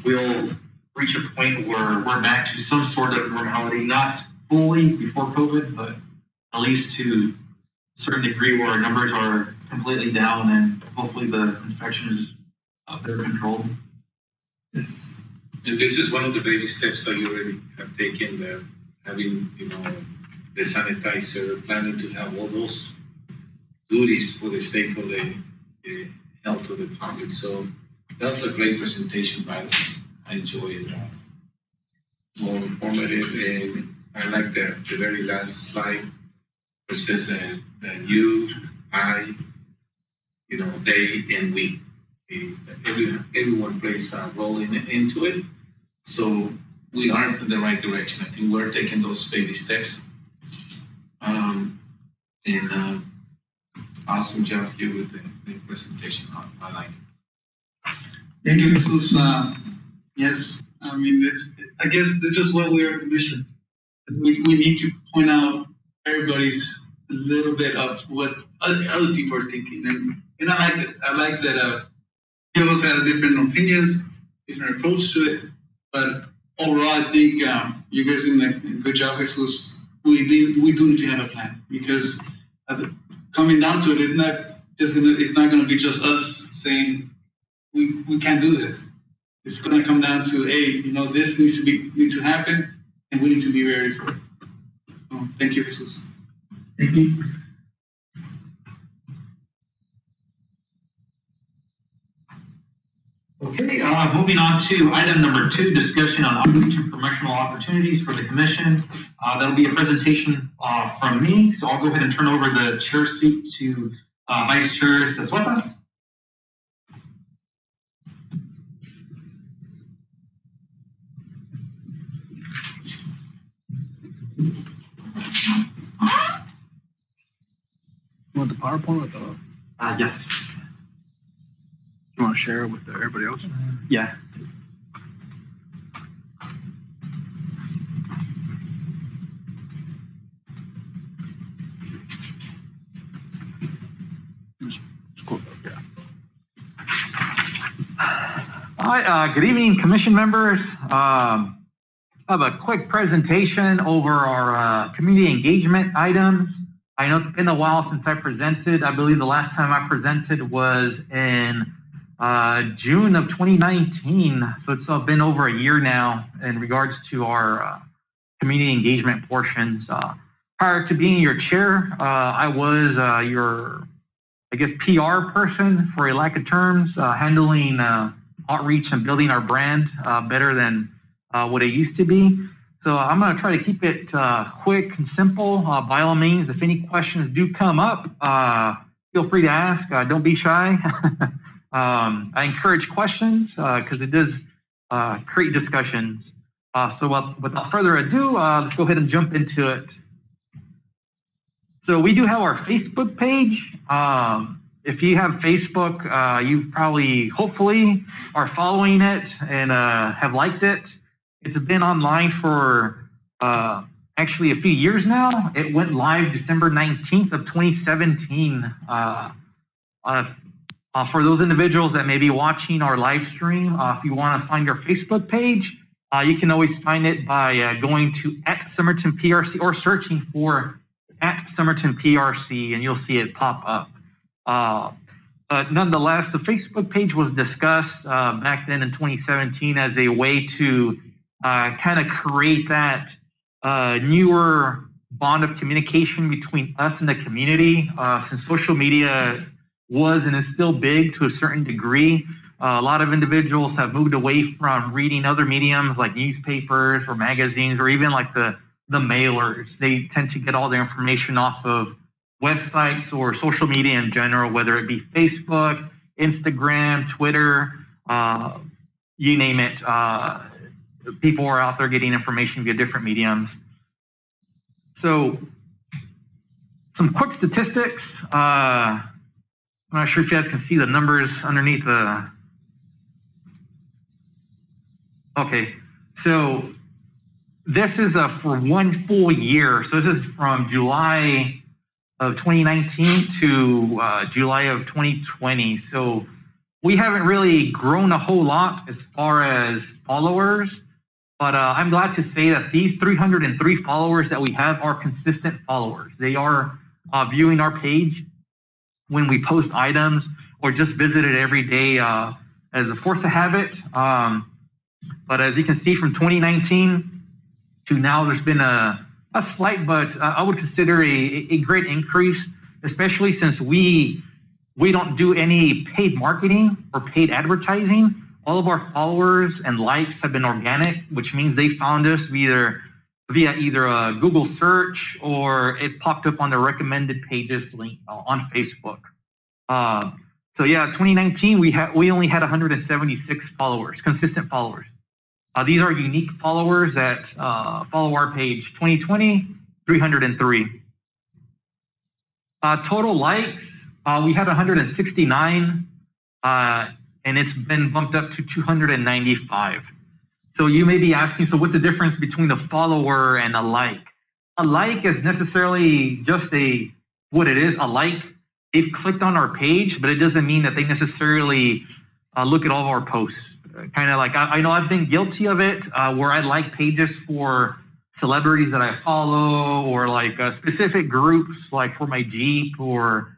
we'll reach a point where we're back to some sort of normality, not fully before COVID, but at least to a certain degree where our numbers are completely down and hopefully the infection is under control. And this is one of the baby steps that you already have taken, having, the sanitizer, planning to have all those duties for the sake of the health of the public. So that was a great presentation by them. I enjoyed it. More informative, and I like the very last slide, which says that you, I, they, and we. Everyone plays a role into it. So we are in the right direction. I think we're taking those baby steps. Awesome job here with the presentation. I like it. Thank you, Jesus. Yes, I mean, I guess this is what we are commissioned. We need to point out everybody's a little bit of what other people are thinking, and I like it. I like that people have different opinions, different approach to it, but overall, I think you guys are doing a good job, Jesus. We do need to have a plan, because coming down to it, it's not going to be just us saying we can't do this. It's going to come down to, hey, this needs to happen, and we need to be ready for it. So, thank you, Jesus. Thank you. Okay, moving on to item number 2, discussion on outreach and promotional opportunities for the commission. That'll be a presentation from me, so I'll go ahead and turn over the chair seat to Vice Chair Sesweta. You want the PowerPoint or the? Yes. You want to share it with everybody else? Yeah. All right, good evening, commission members. I have a quick presentation over our community engagement items. I know it's been a while since I presented. I believe the last time I presented was in June of 2019. So it's been over a year now in regards to our community engagement portions. Prior to being your chair, I was your, PR person, for a lack of terms, handling outreach and building our brand better than what it used to be. So I'm going to try to keep it quick and simple. By all means, if any questions do come up, feel free to ask. Don't be shy. I encourage questions because it does create discussions. So without further ado, let's go ahead and jump into it. So we do have our Facebook page. If you have Facebook, you probably, hopefully, are following it and have liked it. It's been online for actually a few years now. It went live December 19th of 2017. For those individuals that may be watching our live stream, if you want to find our Facebook page, you can always find it by going to @SomertonPRC or searching for @SomertonPRC, and you'll see it pop up. But nonetheless, the Facebook page was discussed back then in 2017 as a way to kind of create that newer bond of communication between us and the community. Since social media was and is still big to a certain degree, a lot of individuals have moved away from reading other mediums like newspapers or magazines or even like the mailers. They tend to get all their information off of websites or social media in general, whether it be Facebook, Instagram, Twitter, you name it. People are out there getting information via different mediums. So some quick statistics. I'm not sure if you guys can see the numbers underneath the. Okay, so this is for 1 full year. So this is from July of 2019 to July of 2020. So we haven't really grown a whole lot as far as followers, but I'm glad to say that these 303 followers that we have are consistent followers. They are viewing our page when we post items or just visit it every day as a force of habit. But as you can see, from 2019 to now, there's been a slight, but I would consider a great increase, especially since we don't do any paid marketing or paid advertising. All of our followers and likes have been organic, which means they found us via either a Google search or it popped up on the recommended pages link on Facebook. So yeah, 2019 we only had 176 followers, consistent followers. These are unique followers that follow our page. 2020, 303. Total likes, we had 169, and it's been bumped up to 295. So you may be asking, so what's the difference between a follower and a like? A like is necessarily just what it is, a like. They've clicked on our page, but it doesn't mean that they necessarily look at all of our posts. Kind of like, I know I've been guilty of it, where I like pages for celebrities that I follow, or like specific groups, like for my Jeep, or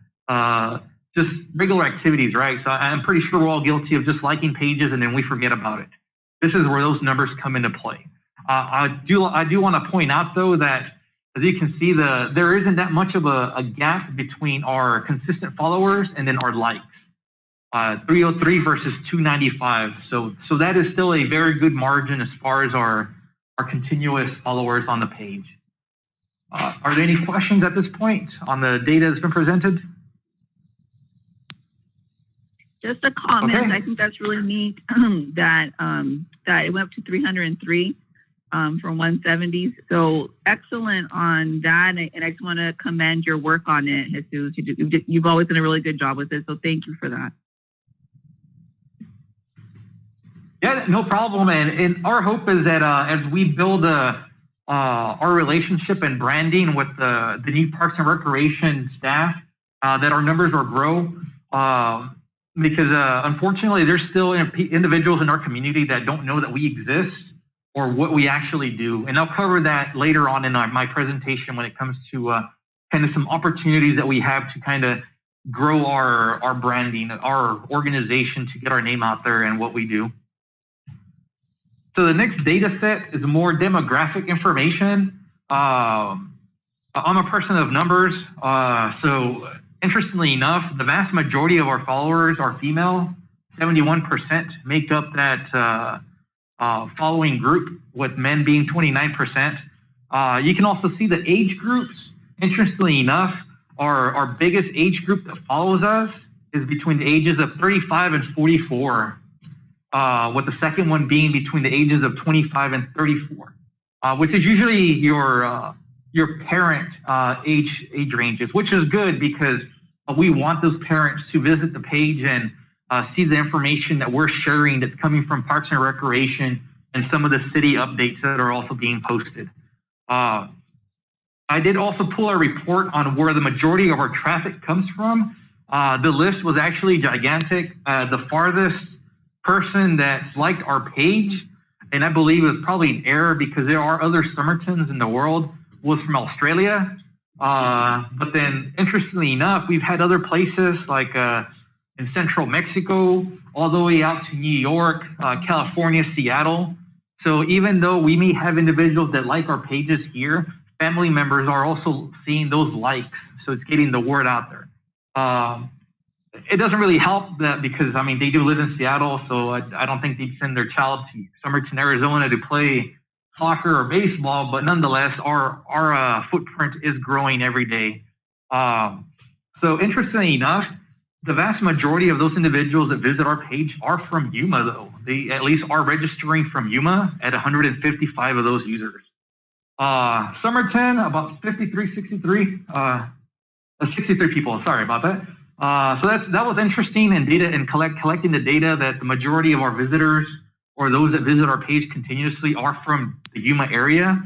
just regular activities, right? So I'm pretty sure we're all guilty of just liking pages and then we forget about it. This is where those numbers come into play. I do want to point out though that, as you can see, there isn't that much of a gap between our consistent followers and then our likes. 303 versus 295. So that is still a very good margin as far as our continuous followers on the page. Are there any questions at this point on the data that's been presented? Just a comment. Okay. I think that's really neat that it went up to 303 from 170. So excellent on that, and I just want to commend your work on it, Jesus. You've always done a really good job with it, so thank you for that. Yeah, no problem. And our hope is that as we build our relationship and branding with the new Parks and Recreation staff, that our numbers will grow. Because unfortunately, there's still individuals in our community that don't know that we exist or what we actually do. And I'll cover that later on in my presentation when it comes to kind of some opportunities that we have to kind of grow our branding, our organization, to get our name out there and what we do. So the next data set is more demographic information. I'm a person of numbers, so interestingly enough, the vast majority of our followers are female. 71% make up that following group, with men being 29%. You can also see the age groups. Interestingly enough, our biggest age group that follows us is between the ages of 35 and 44, with the second one being between the ages of 25 and 34, which is usually your parent age ranges, which is good because we want those parents to visit the page and see the information that we're sharing that's coming from Parks and Recreation and some of the city updates that are also being posted. I did also pull a report on where the majority of our traffic comes from. The list was actually gigantic. The farthest person that liked our page, and I believe it was probably an error because there are other Somertons in the world, was from Australia. But then, interestingly enough, we've had other places like in central Mexico, all the way out to New York, California, Seattle. So even though we may have individuals that like our pages here, family members are also seeing those likes. So it's getting the word out there. It doesn't really help that because, I mean, they do live in Seattle, so I don't think they'd send their child to Somerton, Arizona to play soccer or baseball, but nonetheless, our footprint is growing every day. So interestingly enough, the vast majority of those individuals that visit our page are from Yuma, though. They at least are registering from Yuma at 155 of those users. Somerton, about 63 people, sorry about that. So that was interesting, and collecting the data that the majority of our visitors or those that visit our page continuously are from the Yuma area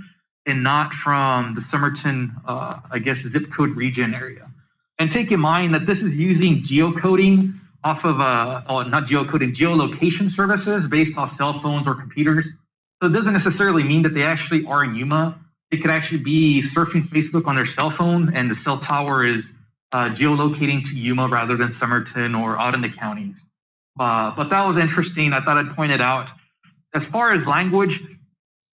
and not from the Somerton, I guess, zip code region area. And take in mind that this is using geocoding off of, not geocoding, geolocation services based off cell phones or computers. So it doesn't necessarily mean that they actually are in Yuma. They could actually be surfing Facebook on their cell phone and the cell tower is geolocating to Yuma rather than Somerton or out in the counties. But that was interesting. I thought I'd point it out. As far as language,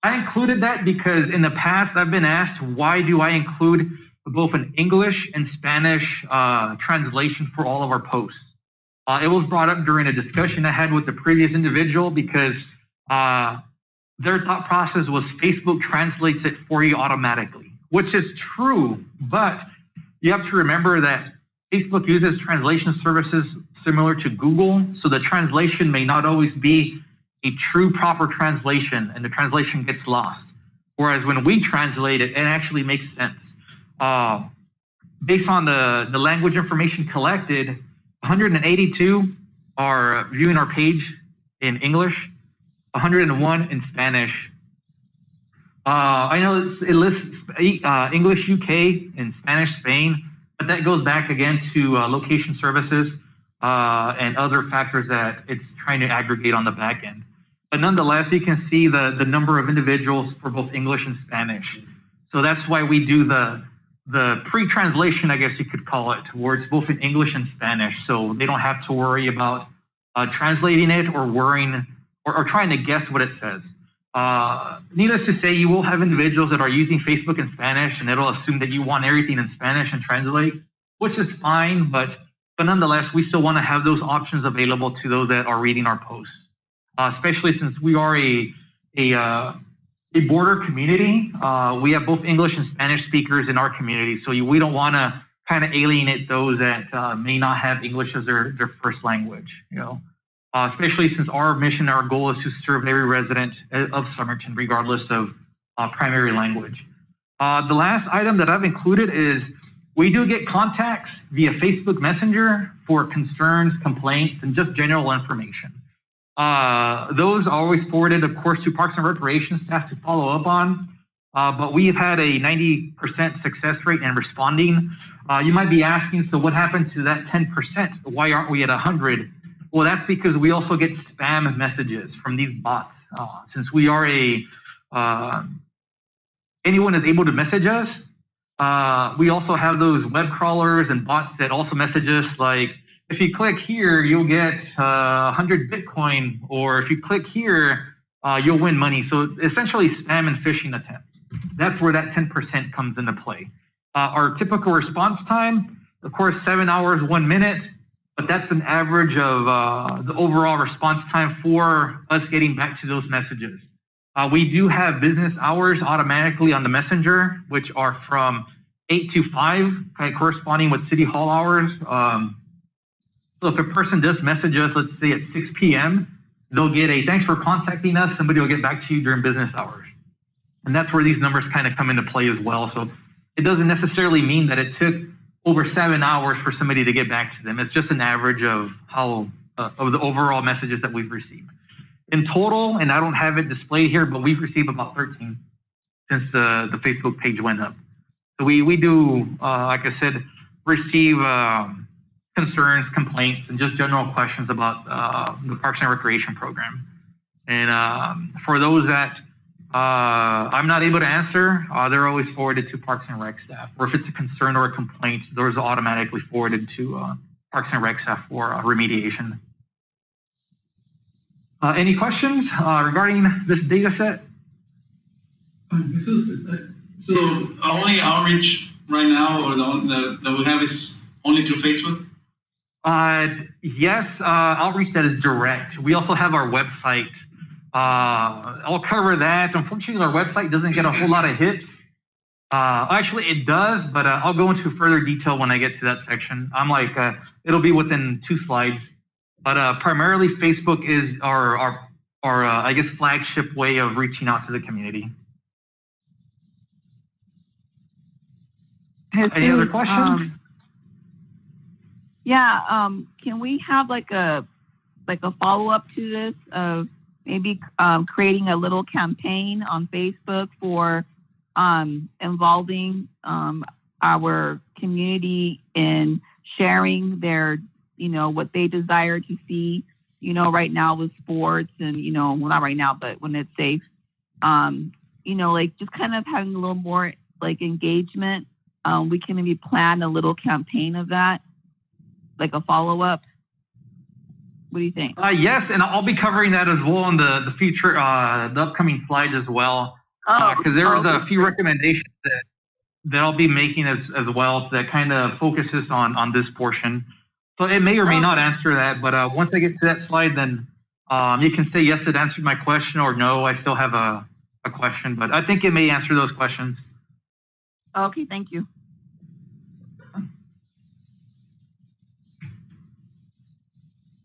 I included that because in the past I've been asked, why do I include both an English and Spanish translation for all of our posts? It was brought up during a discussion I had with the previous individual because their thought process was Facebook translates it for you automatically, which is true, but you have to remember that Facebook uses translation services similar to Google, so the translation may not always be a true proper translation and the translation gets lost. Whereas when we translate it, it actually makes sense. Based on the language information collected, 182 are viewing our page in English, 101 in Spanish. I know it lists English UK and Spanish Spain, but that goes back again to location services and other factors that it's trying to aggregate on the back end. But nonetheless, you can see the number of individuals for both English and Spanish. So that's why we do the pre-translation, I guess you could call it, towards both in English and Spanish. So they don't have to worry about translating it or worrying or trying to guess what it says. Needless to say, you will have individuals that are using Facebook in Spanish and it'll assume that you want everything in Spanish and translate, which is fine, but nonetheless, we still want to have those options available to those that are reading our posts. Especially since we are a border community, we have both English and Spanish speakers in our community, so we don't want to kind of alienate those that may not have English as their first language. You know, especially since our mission, our goal is to serve every resident of Somerton, regardless of primary language. The last item that I've included is we do get contacts via Facebook Messenger for concerns, complaints, and just general information. Those are always forwarded, of course, to Parks and Recreation staff to follow up on, but we've had a 90% success rate in responding. You might be asking, so what happened to that 10%? Why aren't we at 100? Well, that's because we also get spam messages from these bots. Since we are anyone is able to message us, we also have those web crawlers and bots that also message us like, if you click here, you'll get 100 Bitcoin, or if you click here, you'll win money. So essentially spam and phishing attempts. That's where that 10% comes into play. Our typical response time, of course, 7 hours, 1 minute, but that's an average of the overall response time for us getting back to those messages. We do have business hours automatically on the messenger, which are from 8 to 5, kind of corresponding with City Hall hours. So if a person does message us, let's say at 6 p.m., they'll get a thanks for contacting us. Somebody will get back to you during business hours. And that's where these numbers kind of come into play as well. So it doesn't necessarily mean that it took over 7 hours for somebody to get back to them. It's just an average of how of the overall messages that we've received. In total, and I don't have it displayed here, but we've received about 13 since the Facebook page went up. So we do, like I said, receive concerns, complaints, and just general questions about the Parks and Recreation program. And for those that I'm not able to answer, they're always forwarded to Parks and Rec staff. Or if it's a concern or a complaint, those are automatically forwarded to Parks and Rec staff for remediation. Any questions regarding this data set? So only outreach right now, or that we have is only to Facebook? Yes, outreach that is direct. We also have our website. I'll cover that. Unfortunately, our website doesn't get a whole lot of hits. Actually, it does, but I'll go into further detail when I get to that section. I'm like, it'll be within 2 slides. But primarily, Facebook is our I guess, flagship way of reaching out to the community. Any other questions? Can we have like a follow-up to this of maybe creating a little campaign on Facebook for involving our community in sharing their, what they desire to see, right now with sports and, well, not right now, but when it's safe, like just kind of having a little more like engagement. We can maybe plan a little campaign of that, like a follow-up. What do you think? Yes, and I'll be covering that as well in the future, the upcoming slides as well. Because there was a few recommendations that I'll be making as well that kind of focuses on this portion. So it may or may not answer that, but once I get to that slide, then you can say yes, it answered my question, or no, I still have a question, but I think it may answer those questions. Okay, thank you.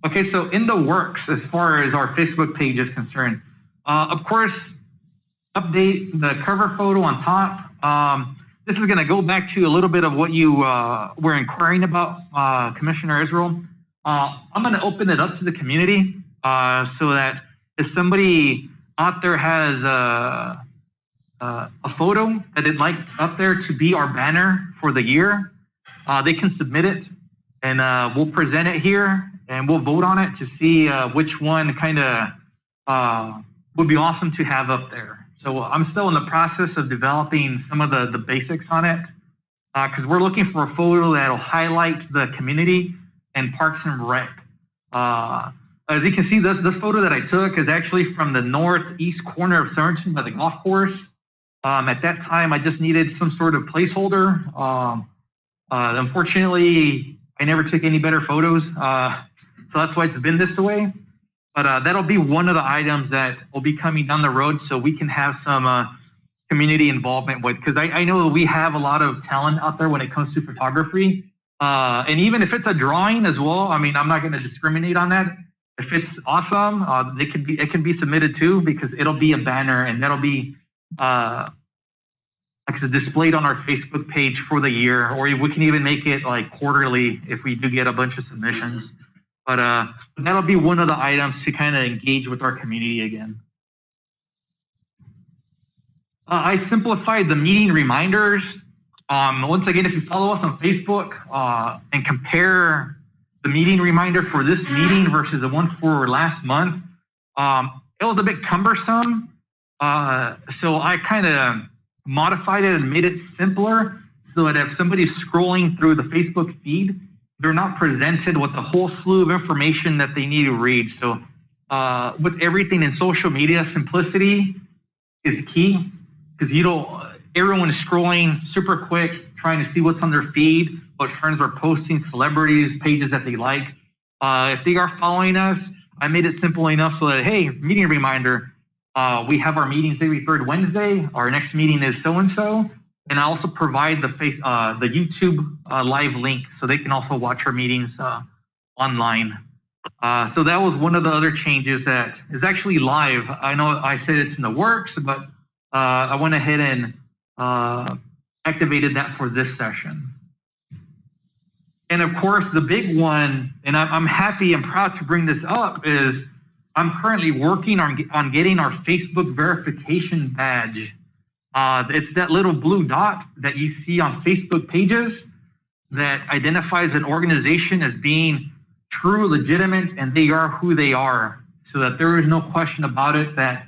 Okay, so in the works, as far as our Facebook page is concerned, of course, update the cover photo on top. This is going to go back to a little bit of what you were inquiring about, Commissioner Israel. I'm going to open it up to the community so that if somebody out there has a photo that they'd like up there to be our banner for the year, they can submit it, and we'll present it here, and we'll vote on it to see which one kind of would be awesome to have up there. So I'm still in the process of developing some of the basics on it, because we're looking for a photo that'll highlight the community and Parks and Rec. As you can see, this photo that I took is actually from the northeast corner of Somerton by the golf course. At that time, I just needed some sort of placeholder. Unfortunately, I never took any better photos, so that's why it's been this way. But that'll be one of the items that will be coming down the road, so we can have some community involvement with, because I know we have a lot of talent out there when it comes to photography. And even if it's a drawing as well, I mean, I'm not going to discriminate on that. If it's awesome, it can be submitted too, because it'll be a banner, and that'll be like I said, displayed on our Facebook page for the year, or we can even make it like quarterly if we do get a bunch of submissions. But that'll be one of the items to kind of engage with our community again. I simplified the meeting reminders. Once again, if you follow us on Facebook and compare the meeting reminder for this meeting versus the one for last month, it was a bit cumbersome. So I kind of modified it and made it simpler so that if somebody's scrolling through the Facebook feed, they're not presented with a whole slew of information that they need to read. So with everything in social media, simplicity is key, because everyone is scrolling super quick, trying to see what's on their feed, what friends are posting, celebrities, pages that they like. If they are following us, I made it simple enough so that, hey, meeting reminder, we have our meetings every third Wednesday. Our next meeting is so-and-so. And I also provide the YouTube live link, so they can also watch our meetings online. So that was one of the other changes that is actually live. I know I said it's in the works, but I went ahead and activated that for this session. And of course, the big one, and I'm happy and proud to bring this up, is I'm currently working on getting our Facebook verification badge. It's that little blue dot that you see on Facebook pages that identifies an organization as being true, legitimate, and they are who they are, so that there is no question about it that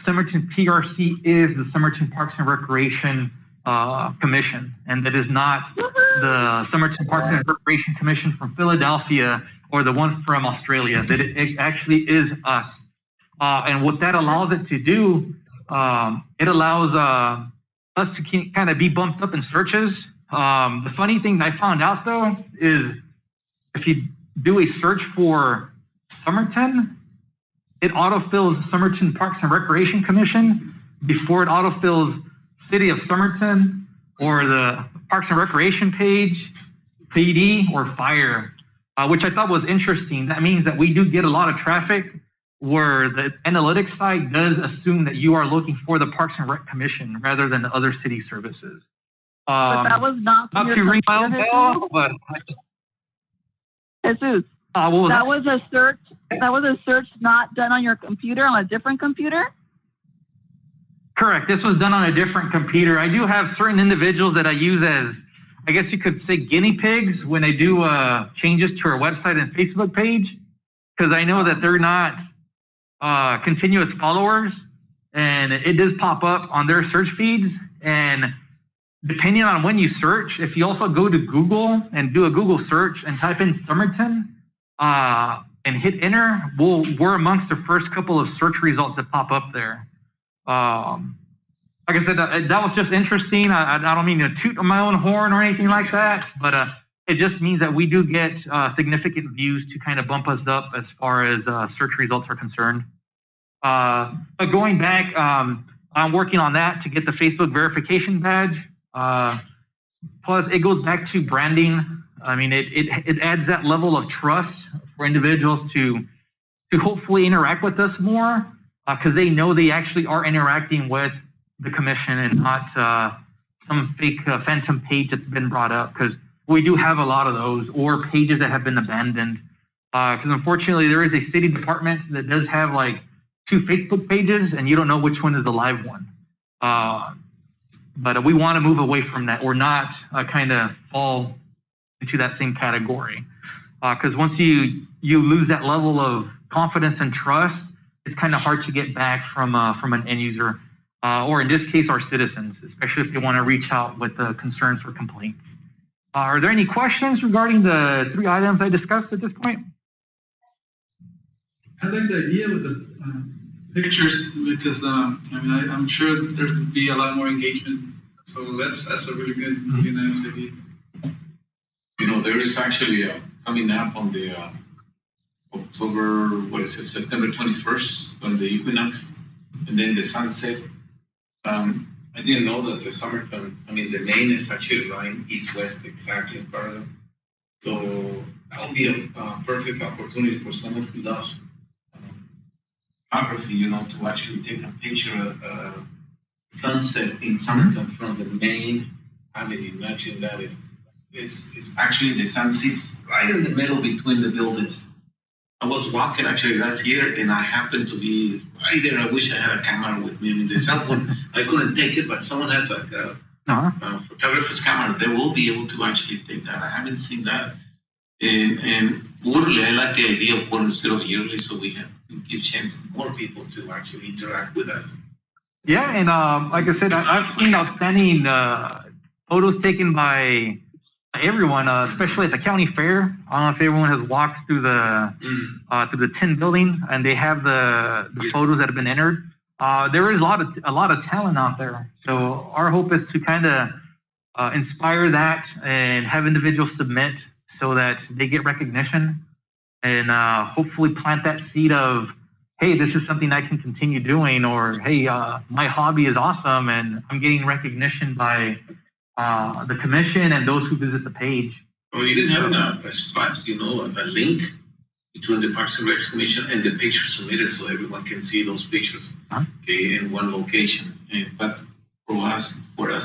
Somerton PRC is the Somerton Parks and Recreation Commission, and that is not the Somerton Parks and Recreation Commission from Philadelphia or the one from Australia, that it actually is us. And what that allows it to do, it allows us to kind of be bumped up in searches. The funny thing I found out though is if you do a search for Somerton, it autofills Somerton Parks and Recreation Commission before it autofills City of Somerton or the Parks and Recreation page, PD, or Fire, which I thought was interesting. That means that we do get a lot of traffic where the analytics side does assume that you are looking for the Parks and Rec Commission rather than the other city services. But that was not to ring my own bell, but Jesus, that was a search. That was a search not done on your computer, on a different computer. Correct. This was done on a different computer. I do have certain individuals that I use as, I guess you could say, guinea pigs when I do changes to our website and Facebook page, because I know that they're not continuous followers, and it does pop up on their search feeds. And depending on when you search, if you also go to Google and do a Google search and type in Somerton, and hit enter, we're amongst the first couple of search results that pop up there. Like I said, that was just interesting. I don't mean to toot on my own horn or anything like that, but it just means that we do get significant views to kind of bump us up as far as search results are concerned. But going back, I'm working on that to get the Facebook verification badge. Plus, it goes back to branding. I mean, it adds that level of trust for individuals to hopefully interact with us more, because they know they actually are interacting with the commission and not some fake phantom page that's been brought up, because we do have a lot of those, or pages that have been abandoned. Because unfortunately, there is a city department that does have like 2 Facebook pages, and you don't know which one is the live one. But we want to move away from that, or not kind of fall into that same category. Because once you lose that level of confidence and trust, it's kind of hard to get back from an end user, or in this case, our citizens, especially if they want to reach out with concerns or complaints. Are there any questions regarding the 3 items I discussed at this point? I like the idea with the pictures, because I'm sure there would be a lot more engagement. So that's a really good, really nice idea. You know, there is actually coming up on the September 21st, on the equinox, and then the sunset. I didn't know that the Somerton, the main is actually lying east-west exactly in parallel. So that would be a perfect opportunity for someone who loves photography, to actually take a picture of sunset in Somerton from the main avenue. Imagine that it's actually the sun sits right in the middle between the buildings. I was walking actually last year, and I happened to be right there. I wish I had a camera with me. The cell phone, I couldn't take it, but someone has like a photographer's camera. They will be able to actually take that. I haven't seen that. And literally, I like the idea of one instead of yearly, so we give chance to more people to actually interact with us. Yeah, and like I said, I've seen outstanding photos taken by everyone, especially at the county fair. I don't know if everyone has walked through the tin building, and they have the photos that have been entered. There is a lot of talent out there. So our hope is to kind of inspire that and have individuals submit so that they get recognition, and hopefully plant that seed of, hey, this is something I can continue doing, or hey, my hobby is awesome and I'm getting recognition by the commission and those who visit the page. Or even having a spot, a link between the Parks and Rec Commission and the pictures submitted, so everyone can see those pictures, okay, in one location. But for us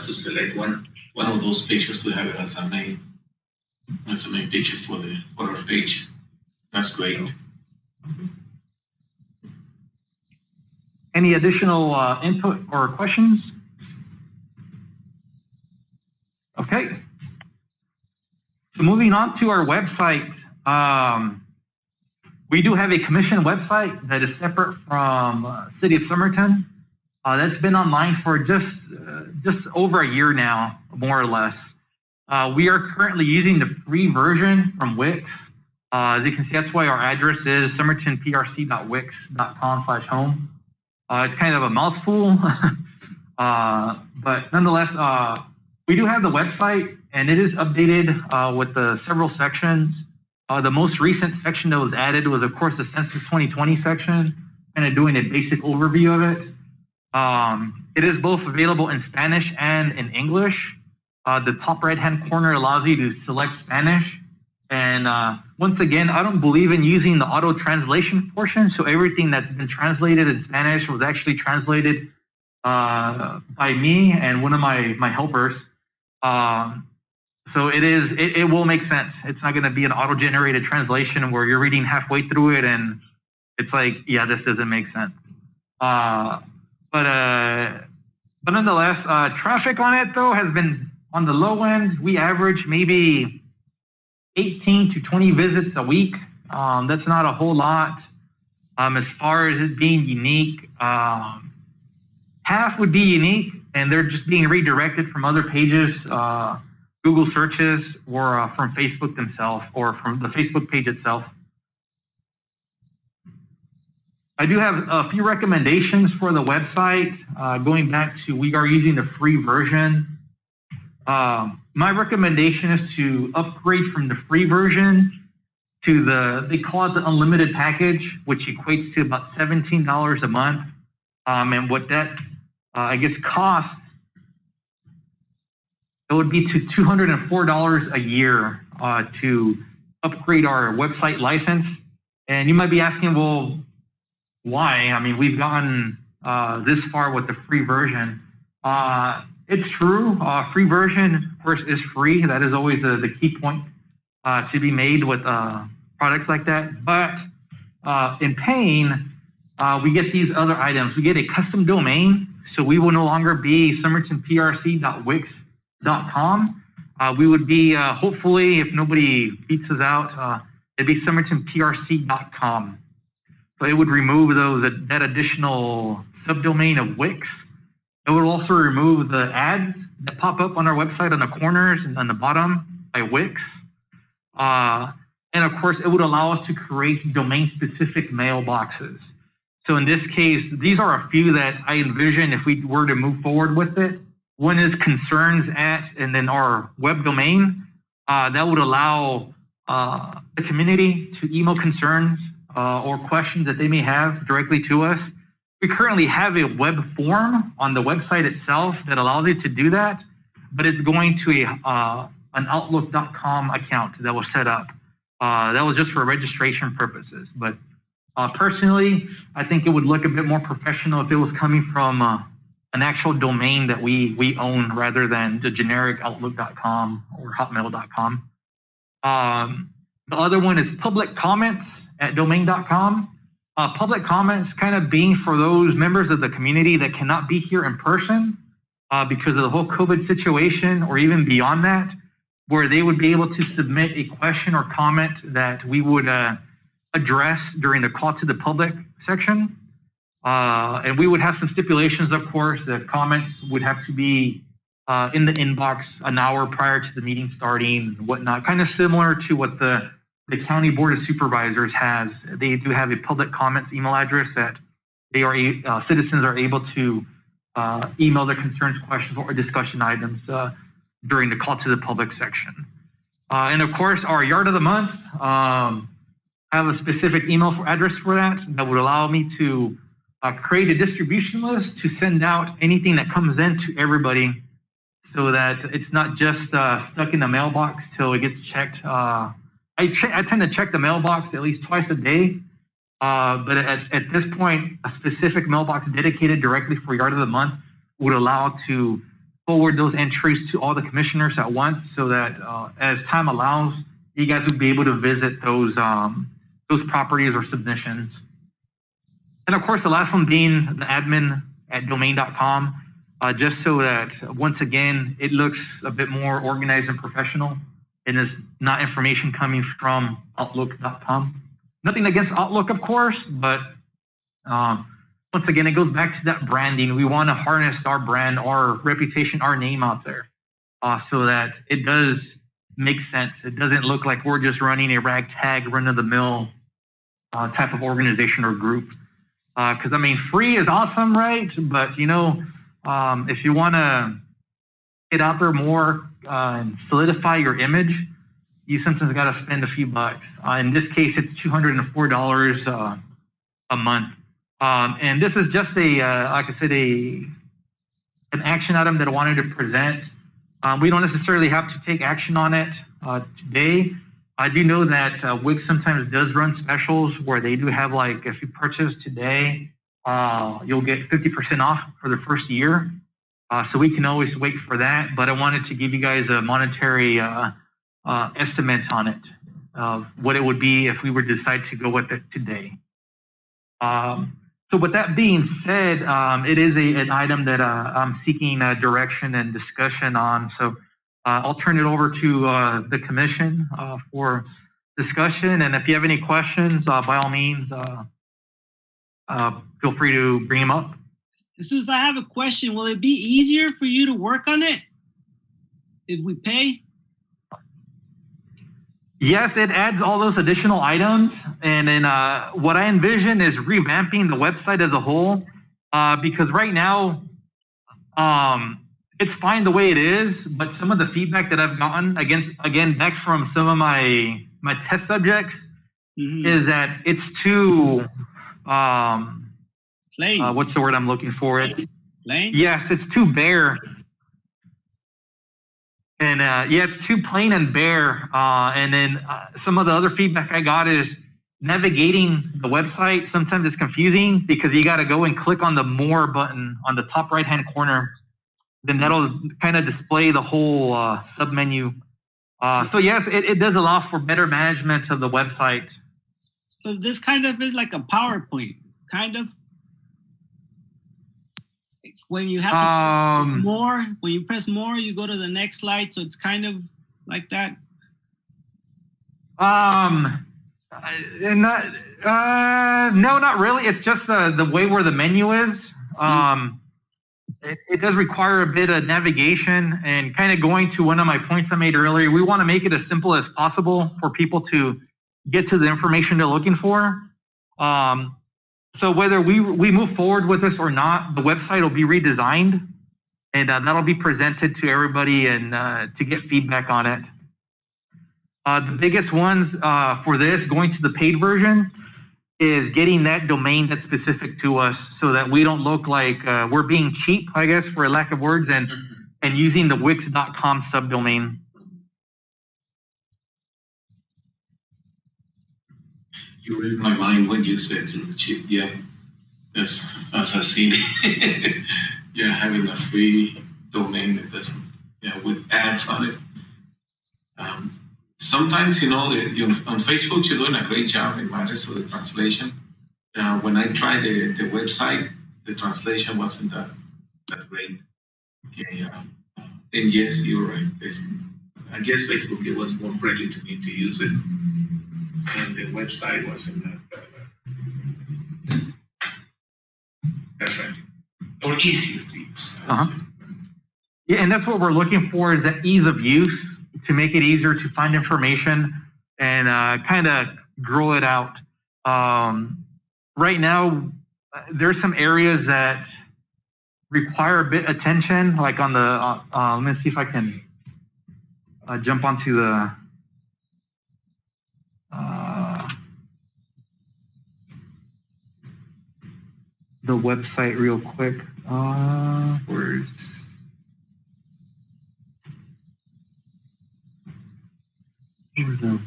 to select one of those pictures to have it as a main picture for our page. That's great. Any additional input or questions? Okay. So moving on to our website, we do have a commission website that is separate from City of Somerton. That's been online for just over a year now, more or less. We are currently using the free version from Wix. As you can see, that's why our address is somertonprc.wix.com/home. It's kind of a mouthful, but nonetheless, we do have the website, and it is updated with the several sections. The most recent section that was added was, of course, the Census 2020 section, kind of doing a basic overview of it. It is both available in Spanish and in English. The top right-hand corner allows you to select Spanish. And once again, I don't believe in using the auto translation portion. So everything that's been translated in Spanish was actually translated by me and one of my helpers. So it will make sense. It's not going to be an auto-generated translation where you're reading halfway through it and it's like, yeah, this doesn't make sense. But nonetheless, traffic on it though has been on the low end. We average maybe 18 to 20 visits a week. That's not a whole lot. As far as it being unique, half would be unique, and they're just being redirected from other pages, Google searches, or from Facebook themselves, or from the Facebook page itself. I do have a few recommendations for the website. Going back to, we are using the free version. My recommendation is to upgrade from the free version to they call it the unlimited package, which equates to about $17 a month. And what that, I guess, costs, it would be to $204 a year to upgrade our website license. And you might be asking, well, why? I mean, we've gotten this far with the free version. It's true. Free version, of course, is free. That is always the key point to be made with products like that. But in paying, we get these other items. We get a custom domain, so we will no longer be somertonprc.wix.com. We would be, hopefully, if nobody beats us out, it'd be somertonprc.com. So it would remove that additional subdomain of Wix. It would also remove the ads that pop up on our website on the corners and on the bottom by Wix. And of course, it would allow us to create domain-specific mailboxes. So in this case, these are a few that I envision if we were to move forward with it. One is concerns at, and then our web domain. That would allow the community to email concerns or questions that they may have directly to us. We currently have a web form on the website itself that allows you to do that, but it's going to an Outlook.com account that was set up. That was just for registration purposes. But personally, I think it would look a bit more professional if it was coming from an actual domain that we own rather than the generic Outlook.com or Hotmail.com. The other one is public comments at domain.com. Public comments kind of being for those members of the community that cannot be here in person because of the whole COVID situation or even beyond that, where they would be able to submit a question or comment that we would address during the call to the public section. And we would have some stipulations, of course. The comments would have to be in the inbox an hour prior to the meeting starting and whatnot, kind of similar to what the County Board of Supervisors has. They do have a public comments email address that citizens are able to email their concerns, questions, or discussion items during the call to the public section. And of course, our yard of the month, have a specific email address for that would allow me to create a distribution list to send out anything that comes in to everybody so that it's not just stuck in the mailbox till it gets checked. I tend to check the mailbox at least twice a day, but at this point, a specific mailbox dedicated directly for Yard of the Month would allow to forward those entries to all the commissioners at once so that as time allows, you guys would be able to visit those properties or submissions. And of course, the last one being the admin at domain.com, just so that once again, it looks a bit more organized and professional. And it's not information coming from Outlook.com. Nothing against Outlook, of course, but once again, it goes back to that branding. We want to harness our brand, our reputation, our name out there so that it does make sense. It doesn't look like we're just running a ragtag, run-of-the-mill type of organization or group. Because, I mean, free is awesome, right? But, you know, if you want to get out there more and solidify your image, you sometimes got to spend a few bucks. In this case, it's $204 a month. And this is just like I said, an action item that I wanted to present. We don't necessarily have to take action on it today. I do know that Wix sometimes does run specials where they do have, like, if you purchase today, you'll get 50% off for the first year. So we can always wait for that. But I wanted to give you guys a monetary estimate on it, of what it would be if we were to decide to go with it today. So with that being said, it is an item that I'm seeking direction and discussion on. So I'll turn it over to the commission for discussion. And if you have any questions, by all means, feel free to bring them up. Jesus, I have a question. Will it be easier for you to work on it if we pay? Yes, it adds all those additional items. And then what I envision is revamping the website as a whole, because right now, it's fine the way it is, but some of the feedback that I've gotten back from some of my test subjects is that it's too, Plain. what's the word I'm looking for? Plain? Yes, it's too bare. And yeah, it's too plain and bare. And then some of the other feedback I got is navigating the website. Sometimes it's confusing because you got to go and click on the More button on the top right-hand corner. Then that'll kind of display the whole submenu. So yes, it does allow for better management of the website. So this kind of is like a PowerPoint, kind of. When you have to press more, when you press more, you go to the next slide. So it's kind of like that. No, not really. It's just the way where the menu is. It does require a bit of navigation, and kind of going to one of my points I made earlier. We want to make it as simple as possible for people to get to the information they're looking for. So whether we move forward with this or not, the website will be redesigned, and that'll be presented to everybody and to get feedback on it. The biggest ones for this, going to the paid version, is getting that domain that's specific to us so that we don't look like we're being cheap, I guess, for a lack of words, and using the wix.com subdomain. You read my mind when you said cheap. Yeah, as I've seen it. Yeah, having a free domain that doesn't, with ads on it. Sometimes, on Facebook, you're doing a great job in matters of the translation. When I tried the website, the translation wasn't that great. Okay, and yes, you're right. I guess Facebook, it was more friendly to me to use it. And the website wasn't that that's right. Or easier to use. Yeah, and that's what we're looking for, is that ease of use, to make it easier to find information and kind of grow it out. Right now, there's some areas that require a bit attention, like on the, let me see if I can jump onto the website real quick. Where's the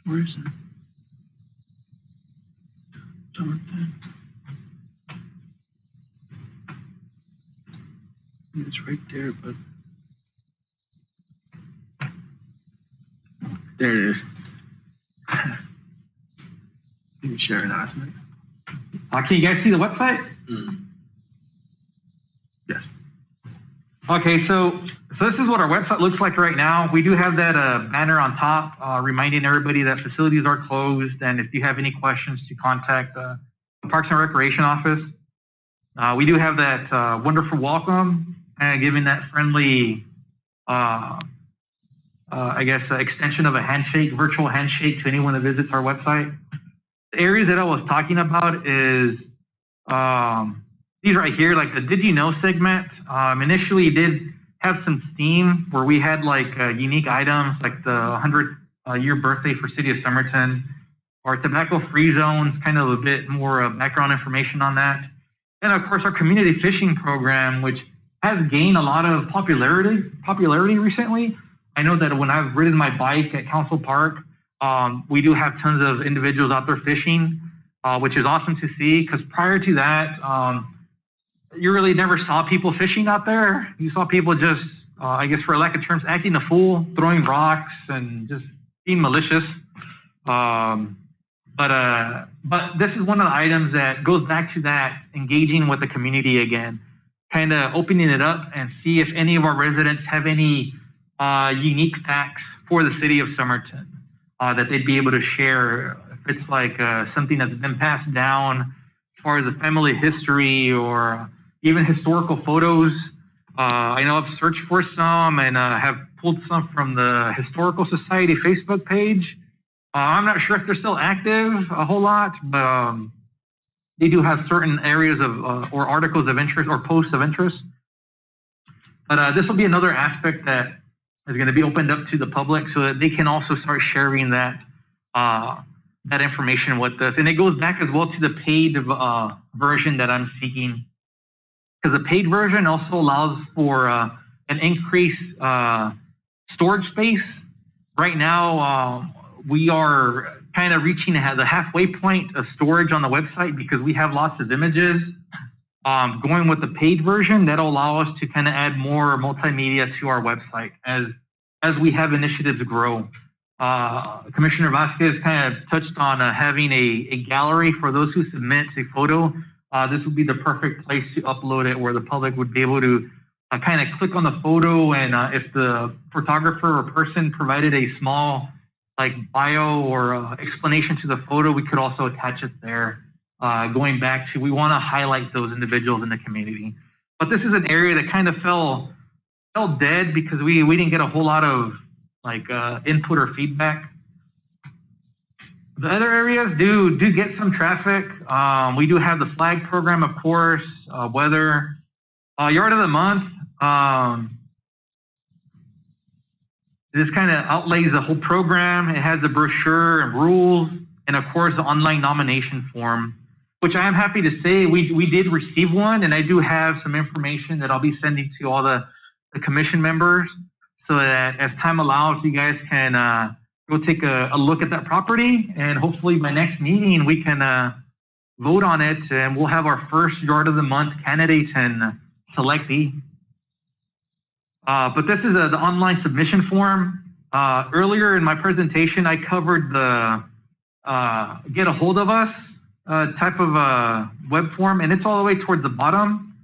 Where is it? Somerton. It's right there, but there it is. Can you share an announcement? can you guys see the website? Yes. Okay, so this is what our website looks like right now. We do have that banner on top reminding everybody that facilities are closed, and if you have any questions, to contact the Parks and Recreation office. We do have that wonderful welcome, and giving that friendly, I guess, extension of a handshake, virtual handshake to anyone that visits our website. The areas that I was talking about is these right here, like the Did You Know segment. Initially did have some steam where we had like unique items, like the 100-year birthday for City of Somerton, or tobacco-free zones, kind of a bit more background information on that. And of course, our community fishing program, which has gained a lot of popularity recently. I know that when I've ridden my bike at Council Park, we do have tons of individuals out there fishing, which is awesome to see, because prior to that, you really never saw people fishing out there. You saw people just, I guess for lack of terms, acting a fool, throwing rocks and just being malicious. But this is one of the items that goes back to that, engaging with the community again, kind of opening it up and see if any of our residents have any unique facts for the city of Somerton that they'd be able to share. If it's like something that's been passed down as far as the family history, or even historical photos. I know I've searched for some and have pulled some from the Historical Society Facebook page. I'm not sure if they're still active a whole lot, but they do have certain areas of or articles of interest or posts of interest. But this will be another aspect that is going to be opened up to the public so that they can also start sharing that that information with us. And it goes back as well to the paid version that I'm seeking, because the paid version also allows for an increased storage space. Right now, we are kind of reaching the halfway point of storage on the website because we have lots of images. Going with the paid version, that'll allow us to kind of add more multimedia to our website as we have initiatives grow. Commissioner Vasquez kind of touched on having a gallery for those who submit a photo. This would be the perfect place to upload it, where the public would be able to kind of click on the photo, and if the photographer or person provided a small bio or explanation to the photo, we could also attach it there. Going back to, we want to highlight those individuals in the community. But this is an area that kind of fell dead because we didn't get a whole lot of input or feedback. The other areas do get some traffic. We do have the flag program, of course, weather, yard of the month. This kind of outlays the whole program. It has the brochure and rules, and of course the online nomination form, which I am happy to say we did receive one, and I do have some information that I'll be sending to all the commission members, so that as time allows, you guys can go take a look at that property, and hopefully by next meeting we can vote on it, and we'll have our first yard of the month candidate and selectee. But this is the online submission form. Earlier in my presentation, I covered the get a hold of us type of web form, and it's all the way towards the bottom.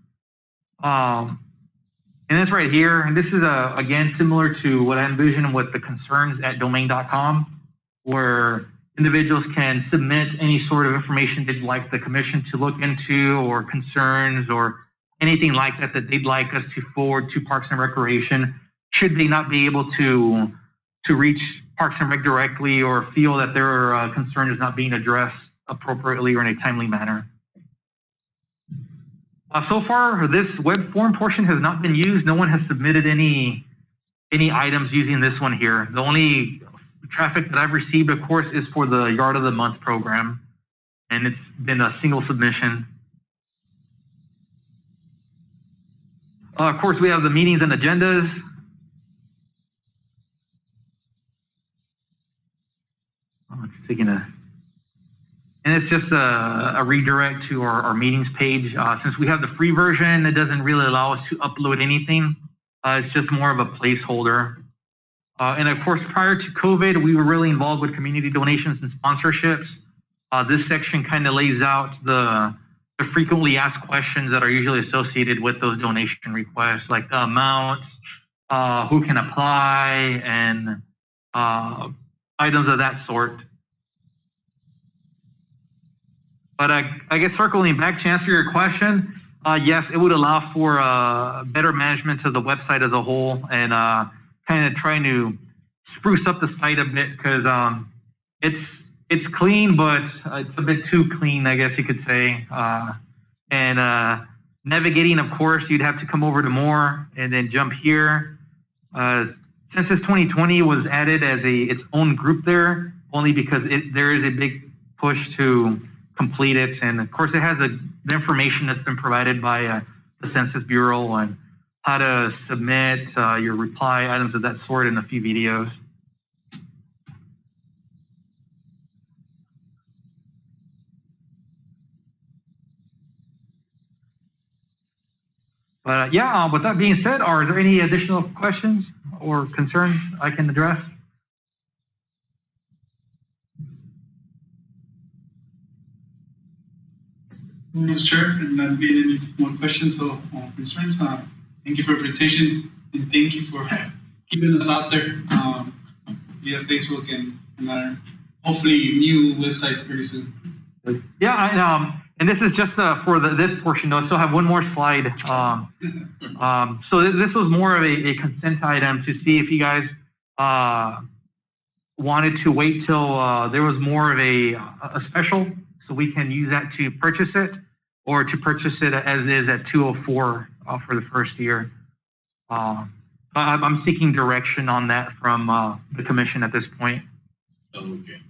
And it's right here. And this is, again, similar to what I envisioned with the concerns@domain.com, where individuals can submit any sort of information they'd like the commission to look into, or concerns, or anything like that they'd like us to forward to Parks and Recreation, should they not be able to reach Parks and Rec directly, or feel that their concern is not being addressed appropriately or in a timely manner. So far, this web form portion has not been used. No one has submitted any items using this one here. The only traffic that I've received, of course, is for the Yard of the Month program, and it's been a single submission. Of course, we have the meetings and agendas. Oh, it's taking and it's just a redirect to our meetings page. Since we have the free version, it doesn't really allow us to upload anything. It's just more of a placeholder. And of course, prior to COVID, we were really involved with community donations and sponsorships. This section kind of lays out the frequently asked questions that are usually associated with those donation requests, like the amount, who can apply, and items of that sort. But I guess circling back to answer your question, yes, it would allow for better management of the website as a whole, and kind of trying to spruce up the site a bit, because it's clean, but it's a bit too clean, I guess you could say. And navigating, of course, you'd have to come over to more and then jump here. Census 2020 was added as its own group there, only because there is a big push to complete it. And of course, it has the information that's been provided by the Census Bureau on how to submit your reply, items of that sort, in a few videos. But yeah, with that being said, are there any additional questions or concerns I can address? Mr. Chair, and not being any more questions or concerns, thank you for your presentation, and thank you for keeping us out there via Facebook and our hopefully new website pretty soon. Yeah, And this is just for this portion, though. I still have one more slide. So this was more of a consent item to see if you guys wanted to wait till there was more of a special, so we can use that to purchase it, or to purchase it as is at 204 for the first year. I'm seeking direction on that from the commission at this point. Okay.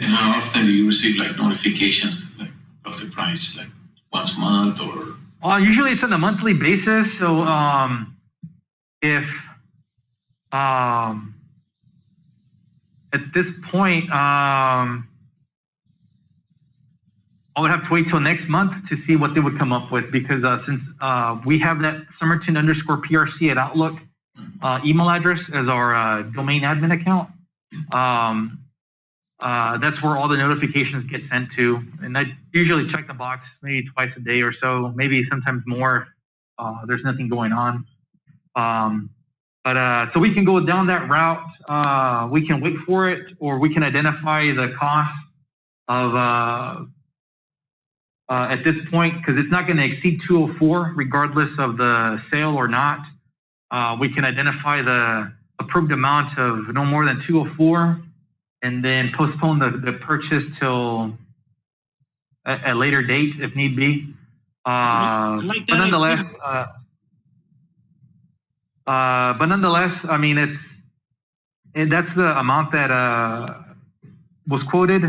And how often do you receive like notifications like of the price, like once a month or? Usually it's on a monthly basis. So if at this point I would have to wait till next month to see what they would come up with, because since we have that Somerton_PRC at Outlook email address as our domain admin account. That's where all the notifications get sent to, and I usually check the box maybe twice a day or so, maybe sometimes more. There's nothing going on, but so we can go down that route. We can wait for it, or we can identify the cost of at this point, because it's not going to exceed 204 regardless of the sale or not. We can identify the approved amount of no more than 204. And then postpone the purchase till a later date if need be. But nonetheless, I mean, that's the amount that was quoted.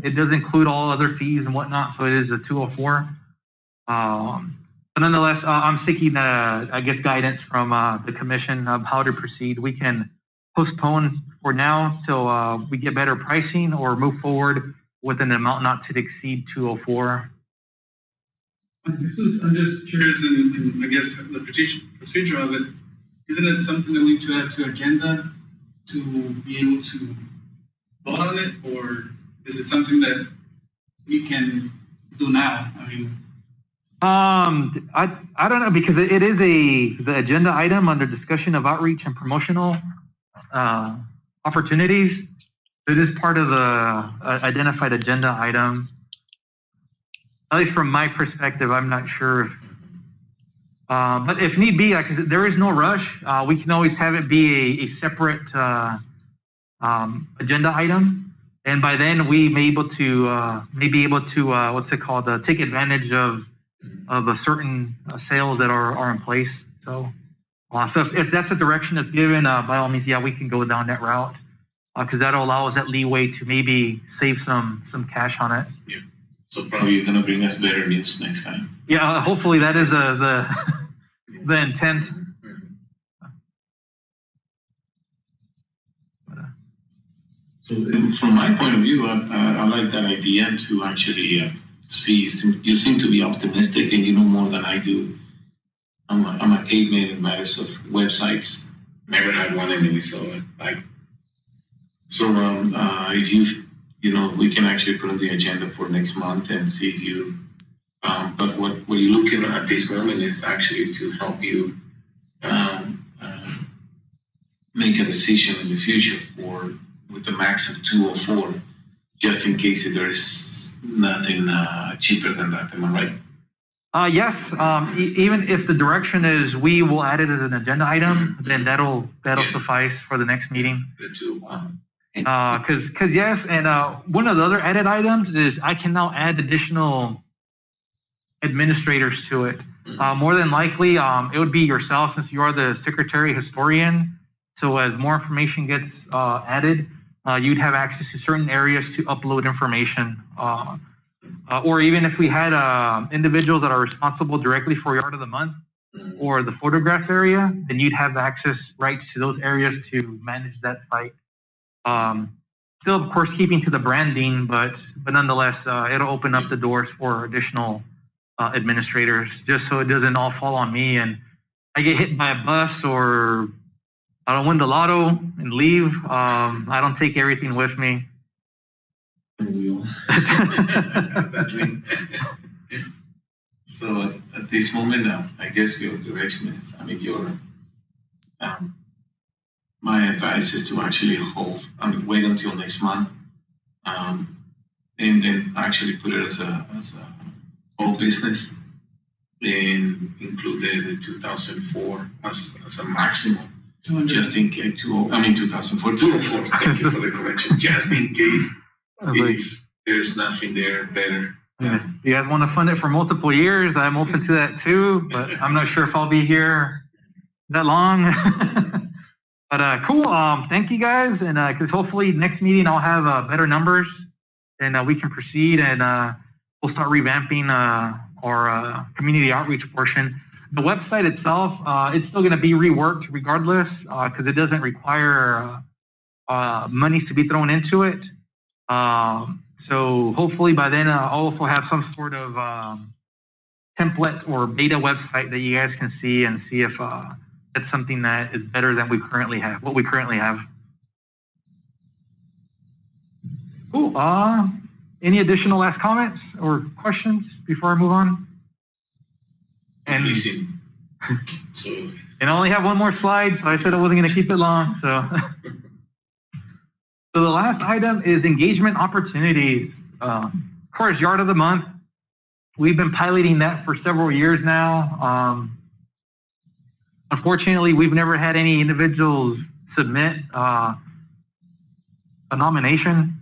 It does include all other fees and whatnot, so it is a 204. But nonetheless, I'm seeking, I guess, guidance from the commission of how to proceed. We can postpone for now till we get better pricing, or move forward with an amount not to exceed 204. I'm just curious, in I guess the procedure of it, isn't it something that we need to add to agenda to be able to vote on it, or is it something that we can do now? I mean, I don't know, because it is the agenda item under discussion of outreach and promotional opportunities. It is part of the identified agenda item. At least from my perspective, I'm not sure if, but if need be, there is no rush. We can always have it be a separate agenda item, and by then we may be able to what's it called, take advantage of a certain sales that are in place. So if that's the direction that's given, by all means, yeah, we can go down that route, because that'll allow us that leeway to maybe save some cash on it. Yeah. So probably you're gonna bring us better news next time. Yeah, hopefully that is the intent. So from my point of view, I like that idea to actually see. You seem to be optimistic, and you know more than I do. I'm a caveman in matters of websites. Never had one anyway, so if you know, we can actually put on the agenda for next month and see if you. But what you're looking at this moment is actually to help you make a decision in the future with the max of 204, just in case if there's nothing cheaper than that. Am I right? Yes. Even if the direction is we will add it as an agenda item, then that'll suffice for the next meeting. Because yes, and one of the other added items is I can now add additional administrators to it. More than likely, it would be yourself, since you are the secretary historian. So as more information gets added, you'd have access to certain areas to upload information. Or even if we had individuals that are responsible directly for Yard of the Month or the photograph area, then you'd have access rights to those areas to manage that site. Still, of course, keeping to the branding, but nonetheless, it'll open up the doors for additional administrators, just so it doesn't all fall on me and I get hit by a bus, or I don't win the lotto and leave. I don't take everything with me. So at this moment, I guess your direction is, I mean, my advice is to actually wait until next month. and then actually put it as a whole business, and included the 2004 as a maximum, just in case, 2004, 204, thank you for the correction, just in case if there's nothing there better. Yeah. You guys want to fund it for multiple years? I'm open to that too, but I'm not sure if I'll be here that long. But cool. Thank you guys, and because hopefully next meeting I'll have better numbers, and we can proceed, and we'll start revamping our community outreach portion. The website itself, it's still going to be reworked regardless, because it doesn't require monies to be thrown into it. So hopefully by then I'll also have some sort of template or beta website that you guys can see and see if that's something that is better than we currently have, what we currently have. Cool. Any additional last comments or questions before I move on? And I only have one more slide, so I said I wasn't going to keep it long. So the last item is engagement opportunities. Of course, Yard of the Month. We've been piloting that for several years now. Unfortunately, we've never had any individuals submit a nomination.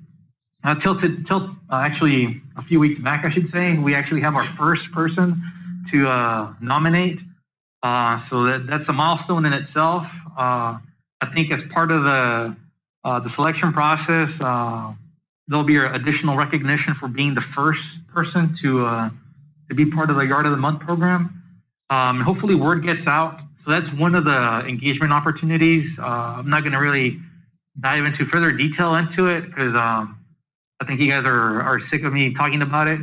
Actually, a few weeks back, I should say, we actually have our first person to nominate. So that's a milestone in itself. I think as part of the selection process, there'll be additional recognition for being the first person to be part of the Yard of the Month program. Hopefully word gets out. So that's one of the engagement opportunities. I'm not going to really dive into further detail into it because I think you guys are sick of me talking about it.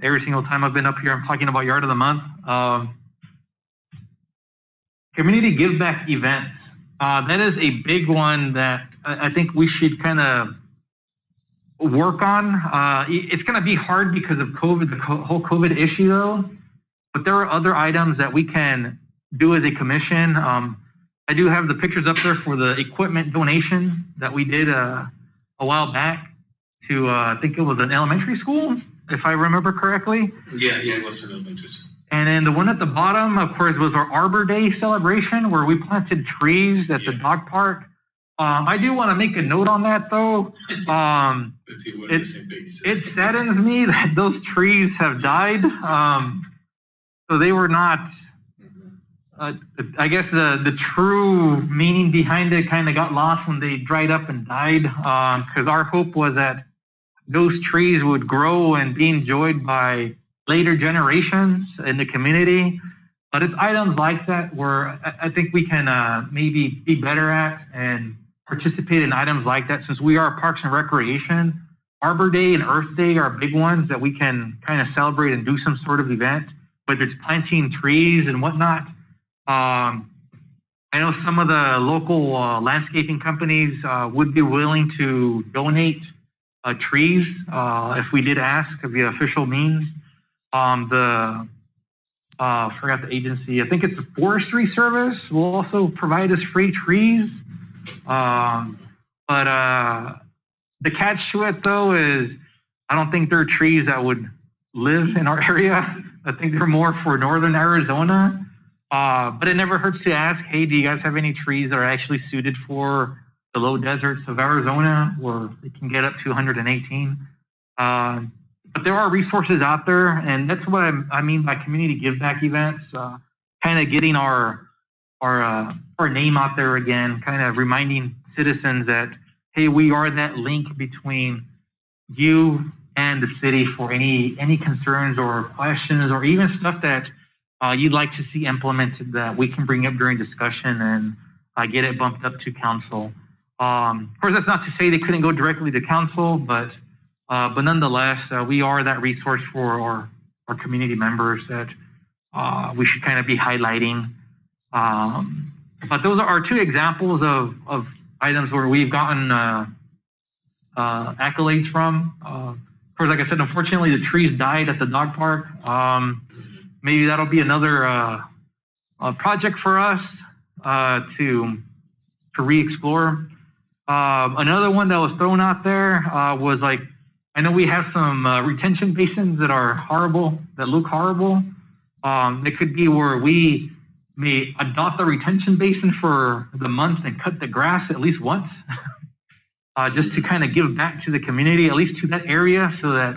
Every single time I've been up here, I'm talking about Yard of the Month. Community give back events. That is a big one that I think we should kind of work on. It's going to be hard because of COVID, the whole COVID issue though, but there are other items that we can do as a commission. I do have the pictures up there for the equipment donation that we did a while back to, I think it was an elementary school, if I remember correctly. Yeah, it was an elementary school. And then the one at the bottom, of course, was our Arbor Day celebration where we planted trees at the dog park. I do want to make a note on that though. It saddens me that those trees have died. So they were not, I guess the true meaning behind it kind of got lost when they dried up and died. Because our hope was that those trees would grow and be enjoyed by later generations in the community. But it's items like that where I think we can maybe be better at and participate in items like that. Since we are Parks and Recreation, Arbor Day and Earth Day are big ones that we can kind of celebrate and do some sort of event, whether it's planting trees and whatnot. I know some of the local landscaping companies would be willing to donate trees if we did ask via official means. Forgot the agency. I think it's the Forestry Service will also provide us free trees. But the catch to it though is I don't think they're trees that would live in our area. I think they're more for northern Arizona. But it never hurts to ask, hey, do you guys have any trees that are actually suited for the low deserts of Arizona where they can get up to 118? But there are resources out there, and that's what I mean by community give back events, kind of getting our name out there again, kind of reminding citizens that, hey, we are that link between you and the city for any concerns or questions or even stuff that you'd like to see implemented that we can bring up during discussion and get it bumped up to council. Of course, that's not to say they couldn't go directly to council, but nonetheless, we are that resource for our community members that we should kind of be highlighting. But those are two examples of items where we've gotten accolades from. Of course, like I said, unfortunately, the trees died at the dog park. Maybe that'll be another project for us to re-explore. Another one that was thrown out there was like, I know we have some retention basins that are horrible, that look horrible. It could be where we may adopt a retention basin for the month and cut the grass at least once, just to kind of give back to the community, at least to that area, so that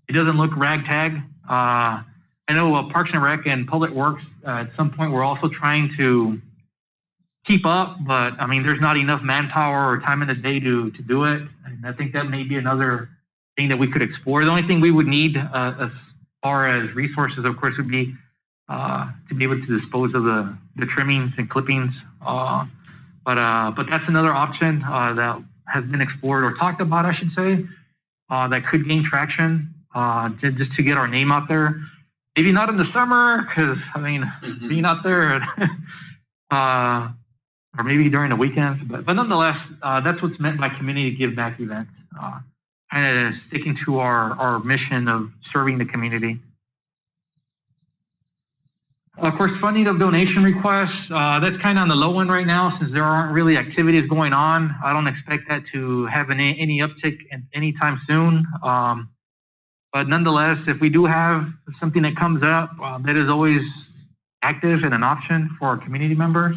it doesn't look ragtag. I know Parks and Rec and Public Works at some point we're also trying to keep up, but I mean, there's not enough manpower or time in the day to do it. And I think that may be another thing that we could explore. The only thing we would need as far as resources, of course, would be to be able to dispose of the trimmings and clippings. But that's another option that has been explored or talked about, I should say, that could gain traction just to get our name out there. Maybe not in the summer, because I mean, being out there, or maybe during the weekends. But nonetheless, that's what's meant by community give back events. Kind of sticking to our mission of serving the community. Of course, funding of donation requests, that's kind of on the low end right now since there aren't really activities going on. I don't expect that to have any uptick anytime soon. But nonetheless, if we do have something that comes up, that is always active and an option for our community members.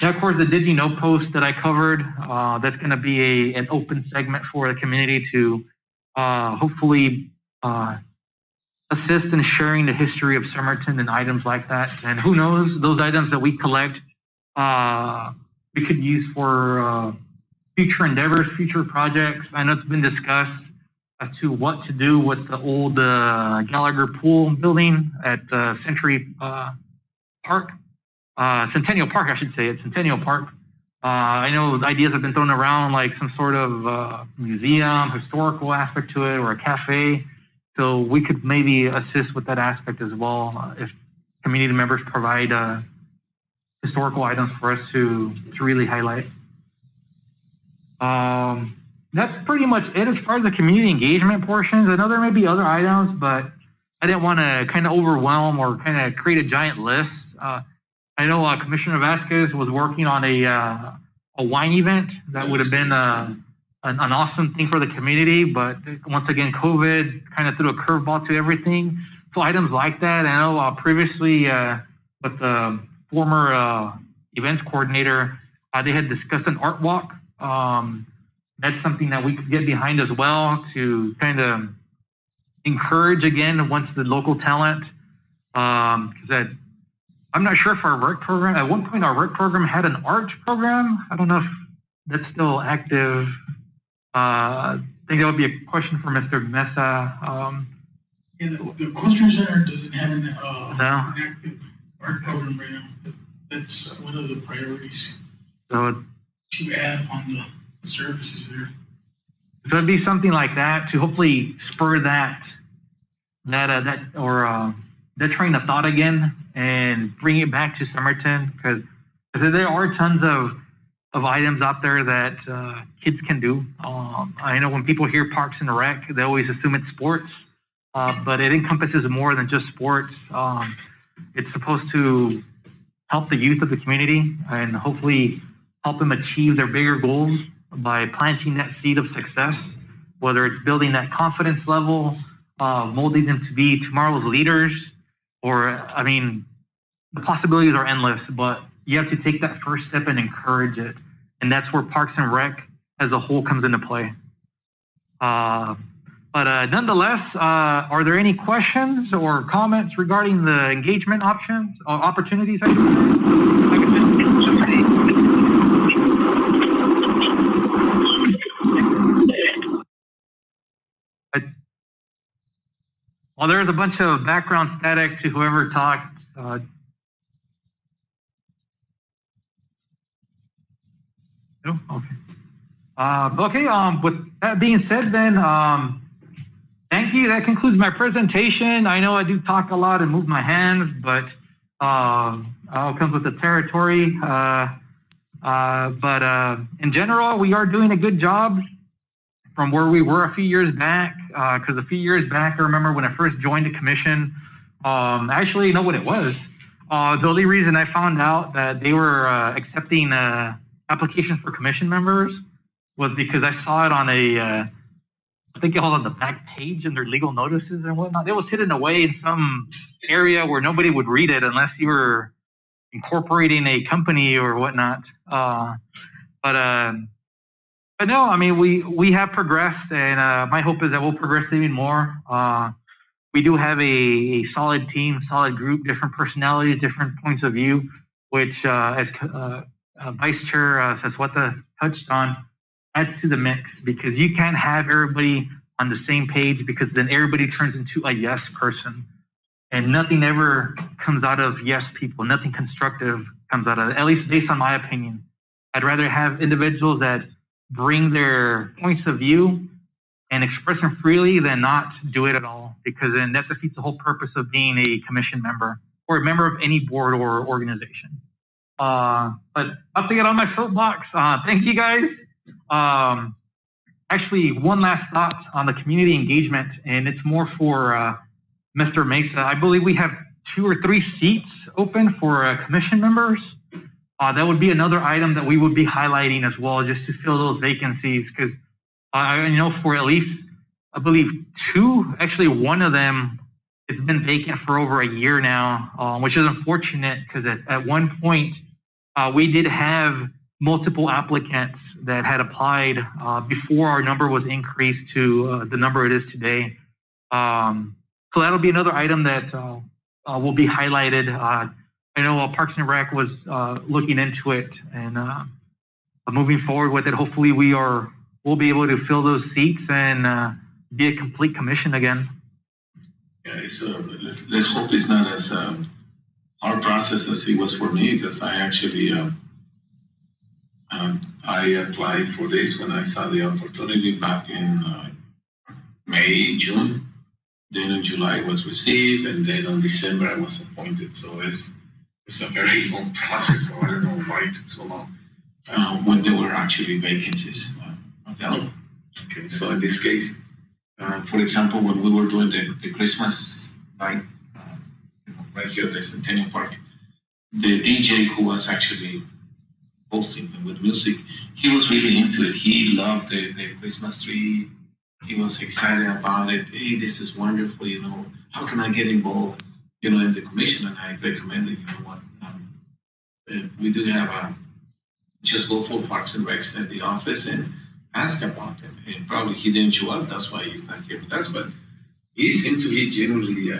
And of course, the Did You Know post that I covered, that's going to be an open segment for the community to hopefully assist in sharing the history of Somerton and items like that. And who knows, those items that we collect, we could use for future endeavors, future projects. I know it's been discussed as to what to do with the old Gallagher Pool building at Century Park. Centennial Park, I should say. It's Centennial Park. I know ideas have been thrown around like some sort of museum, historical aspect to it, or a cafe. So we could maybe assist with that aspect as well if community members provide historical items for us to really highlight. That's pretty much it as far as the community engagement portions. I know there may be other items, but I didn't want to kind of overwhelm or kind of create a giant list. I know Commissioner Vasquez was working on a wine event that would have been an awesome thing for the community, but once again, COVID kind of threw a curveball to everything. So items like that, I know previously with the former events coordinator, they had discussed an art walk. That's something that we could get behind as well to kind of encourage again once the local talent. Because I'm not sure if our rec program, at one point our rec program had an art program. I don't know if that's still active. I think that would be a question for Mr. Mesa. Yeah, the Equestrian Center doesn't have an active art program right now. That's one of the priorities So to add on the services there. So it'd be something like that to hopefully spur that train of thought again and bring it back to Somerton, because there are tons of items out there that kids can do. I know when people hear Parks and Rec, they always assume it's sports, but it encompasses more than just sports. It's supposed to help the youth of the community and hopefully help them achieve their bigger goals by planting that seed of success, whether it's building that confidence level, molding them to be tomorrow's leaders, or, I mean, the possibilities are endless, but you have to take that first step and encourage it. And that's where Parks and Rec as a whole comes into play. But nonetheless, are there any questions or comments regarding the engagement options or opportunities? Well, there's a bunch of background static to whoever talked. No? Okay. With that being said, then, thank you. That concludes my presentation. I know I do talk a lot and move my hands, but all comes with the territory. But in general, we are doing a good job from where we were a few years back. Because a few years back, I remember when I first joined the commission, actually, you know what it was? The only reason I found out that they were accepting applications for commission members was because I saw it on I think it was on the back page in their legal notices and whatnot. It was hidden away in some area where nobody would read it unless you were incorporating a company or whatnot. But no, I mean, we have progressed, and my hope is that we'll progress even more. We do have a solid team, solid group, different personalities, different points of view, which, as Vice Chair Saswata touched on, adds to the mix, because you can't have everybody on the same page, because then everybody turns into a yes person, and nothing ever comes out of yes people. Nothing constructive comes out of it, at least based on my opinion. I'd rather have individuals that bring their points of view and express them freely than not do it at all, because then that defeats the whole purpose of being a commission member or a member of any board or organization. But I'll take it on my soapbox. Thank you guys. Actually, one last thought on the community engagement, and it's more for Mr. Mesa. I believe we have 2 or 3 seats open for commission members. That would be another item that we would be highlighting as well, just to fill those vacancies, because I know for at least, I believe 2, actually one of them has been vacant for over a year now, which is unfortunate, because at one point we did have multiple applicants that had applied before our number was increased to the number it is today. So that'll be another item that will be highlighted. I know Parks and Rec was looking into it and moving forward with it. Hopefully we'll be able to fill those seats and be a complete commission again. Yeah, let's hope it's not as hard process as it was for me, because I actually I applied for this when I saw the opportunity back in May, June. Then in July was received, and then on December I was appointed. So it's a very long process. So I don't know why it took so long when there were actually vacancies available. Okay, so in this case, for example, when we were doing the Christmas night, right here at the Centennial Park, the DJ who was actually hosting with music, he was really into it. He loved the Christmas tree. He was excited about it. Hey, this is wonderful, how can I get involved, in the commission? And I recommended, we do have just go for Parks and Recs at the office and ask about it. And probably he didn't show up, that's why he's not here with us, but he generally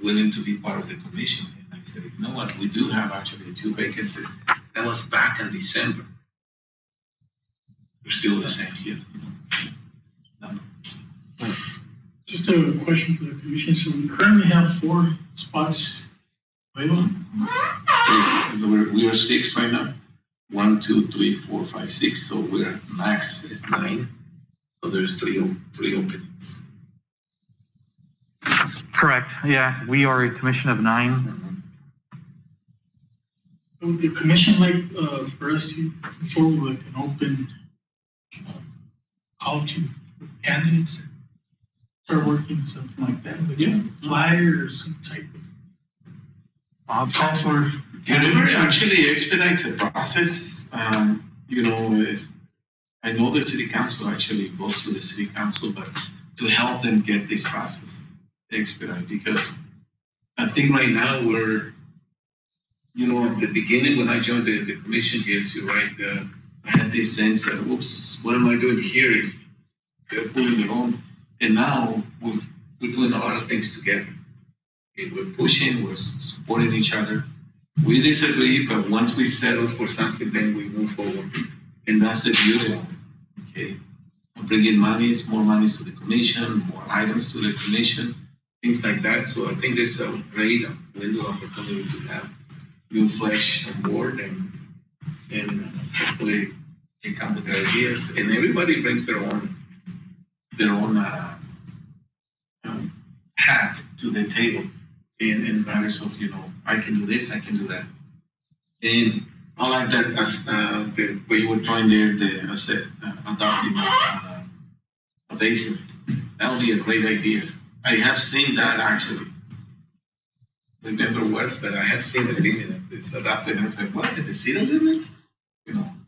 willing to be part of the commission. And I said, you know what, we do have actually 2 vacancies. That was back in December. We're still the same here. Just a question for the commission. So we currently have 4 spots available. We are 6 right now. 1, 2, 3, 4, 5, 6. So we're max is 9. So there's 3 openings. Correct. Yeah, we are a commission of 9. So the commission like for us to move forward with an open call to candidates, start working something like that, with a flyer or some type of call for. Whatever actually expedites the process. I know the city council actually goes to the city council, but to help them get this process expedite, because I think right now we're, at the beginning when I joined the commission, yes, you're right. I had this sense that, whoops, what am I doing here? They're pulling their own. And now we're doing a lot of things together. Okay, we're pushing, we're supporting each other. We disagree, but once we settle for something, then we move forward. And that's the beauty of it. Okay. Bringing more monies to the commission, more items to the commission, things like that. So I think there's a great window of opportunity to have new flesh on board, and hopefully they come with their ideas. And everybody brings their own hat to the table in matters of, I can do this, I can do that. And I like that as the way you were trying there, adopting a basis. That would be a great idea. I have seen that actually. Remember words that I have seen the limit. It's adopted, and I said, what, did the city limit?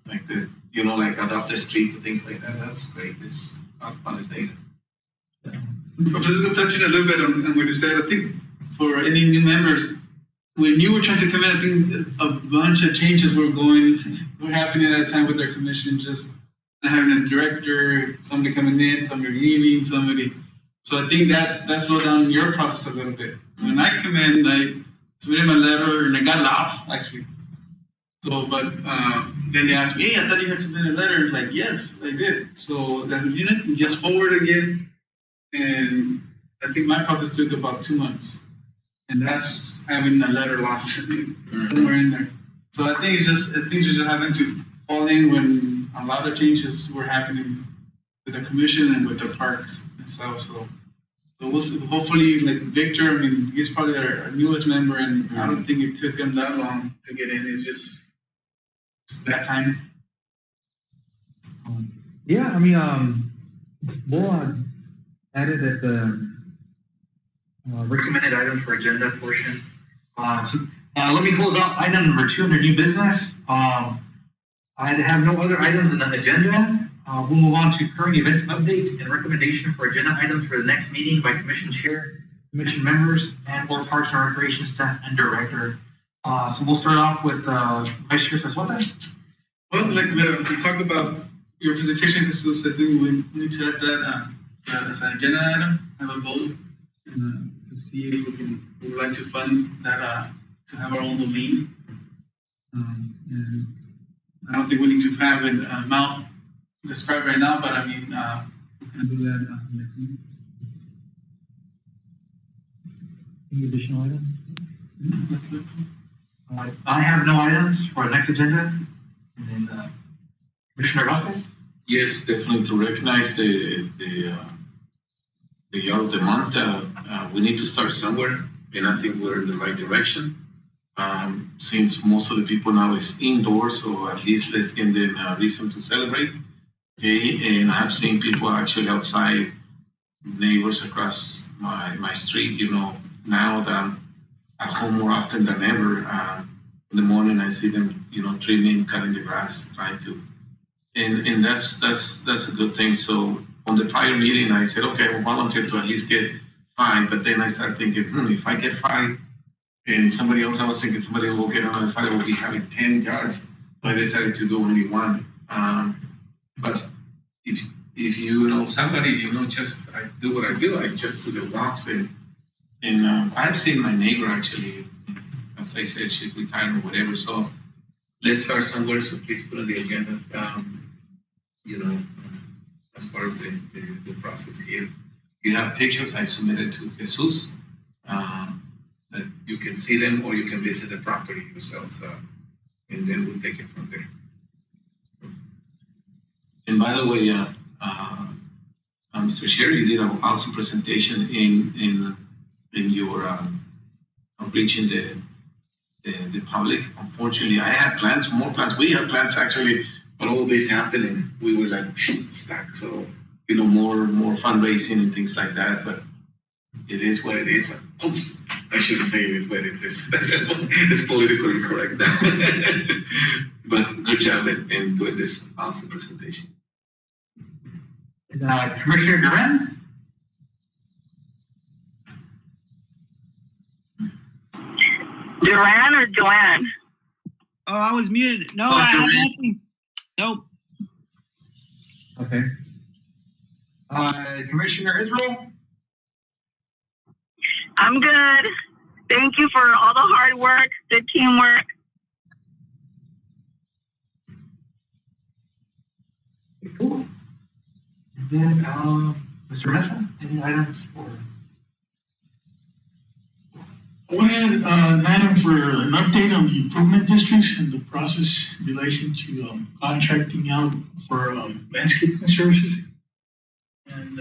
Like you know, like adopt a street or things like that. That's great. It's not fun data. Just touching a little bit on what you said, I think for any new members, when you were trying to come in, I think a bunch of changes were happening at that time with their commission, just not having a director, somebody coming in, somebody leaving, somebody. So I think that slowed down your process a little bit. When I come in, I submitted my letter and I got lost actually. So, but then they asked me, hey, I thought you had submitted a letter. It's like, yes, I did. So that's the unit, we just forward again. And I think my process took about 2 months. And that's having a letter lost somewhere in there. So I think things are just having to fall in when a lot of changes were happening with the commission and with the parks itself. So we'll see, hopefully, like Victor, I mean, he's probably our newest member, and I don't think it took him that long to get in. It's just that time. Yeah, I mean, we'll add it at the recommended items for agenda portion. Let me close out item number 2 under new business. I have no other items on the agenda. We'll move on to current events update and recommendation for agenda items for the next meeting by commission chair, commission members, and or Parks and Recreation staff and director. So we'll start off with Vice Chair Saswata. Well, like we talked about your presentation, this was, I think we need to add that as an agenda item, have a vote, and to see if we would like to fund that, to have our own domain. And I don't think we need to have an amount described right now, but I mean, we can do that next meeting. Any additional items? I have no items for next agenda. And then Commissioner Vázquez? Yes, definitely to recognize the year of the month. We need to start somewhere, and I think we're in the right direction. Since most of the people now is indoors, so at least let's give them a reason to celebrate. Okay, and I've seen people actually outside, neighbors across my street, you know, now that I'm at home more often than ever. In the morning I see them, you know, trimming, cutting the grass, trying to, and that's a good thing. So on the prior meeting, I said, okay, I will volunteer to at least get 5, but then I started thinking, if I get 5, and somebody else, I was thinking somebody will get another 5, will be having 10 yards, so I decided to do only 1. But if you know somebody, you know, just I do what I do, I just do the walks, and I've seen my neighbor actually, as I said, she's retired or whatever, so let's start somewhere, so please put on the agenda, you know, as part of the process here. You have pictures I submitted to Jesus, that you can see them or you can visit the property yourself, and then we'll take it from there. And by the way, Mr. Sherry, you did an awesome presentation in your reaching the public. Unfortunately, I had plans, more plans. We had plans actually, but all this happened and we were like stuck. So, you know, more fundraising and things like that. But it is what it is. Oops, I shouldn't say it is what it is. It's politically correct now. But good job in doing this awesome presentation. Commissioner Duran? Duran or Joanne? Oh, I was muted. No, I have nothing. Nope. Okay. Commissioner Israel? I'm good. Thank you for all the hard work, the teamwork. Cool. And then, Mr. Mesa, any items for? I want to add an item for an update on the improvement districts and the process in relation to contracting out for landscaping services. And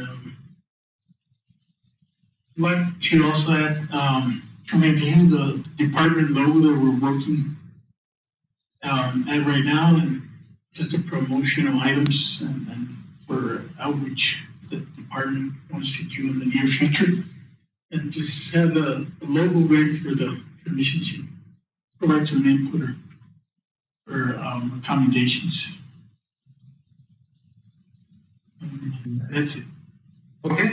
I'd like to also add to review the department logo that we're working at right now, and just the promotional items and for outreach that the department wants to do in the near future. And just have a logo ready for the commission to provide some input or accommodations. That's it. Okay,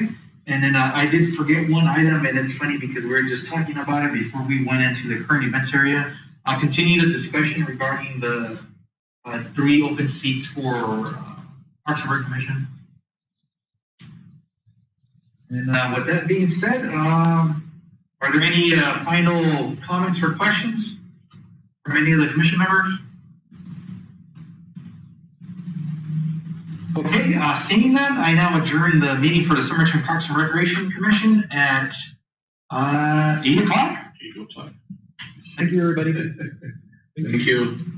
and then I did forget one item, and it's funny because we were just talking about it before we went into the current events area. I'll continue the discussion regarding the 3 open seats for Parks and Rec Commission. And with that being said, are there any final comments or questions from any of the commission members? Okay, seeing that, I now adjourn the meeting for the Somerton Parks and Recreation Commission at 8 o'clock. 8 o'clock. Thank you, everybody. Thank you.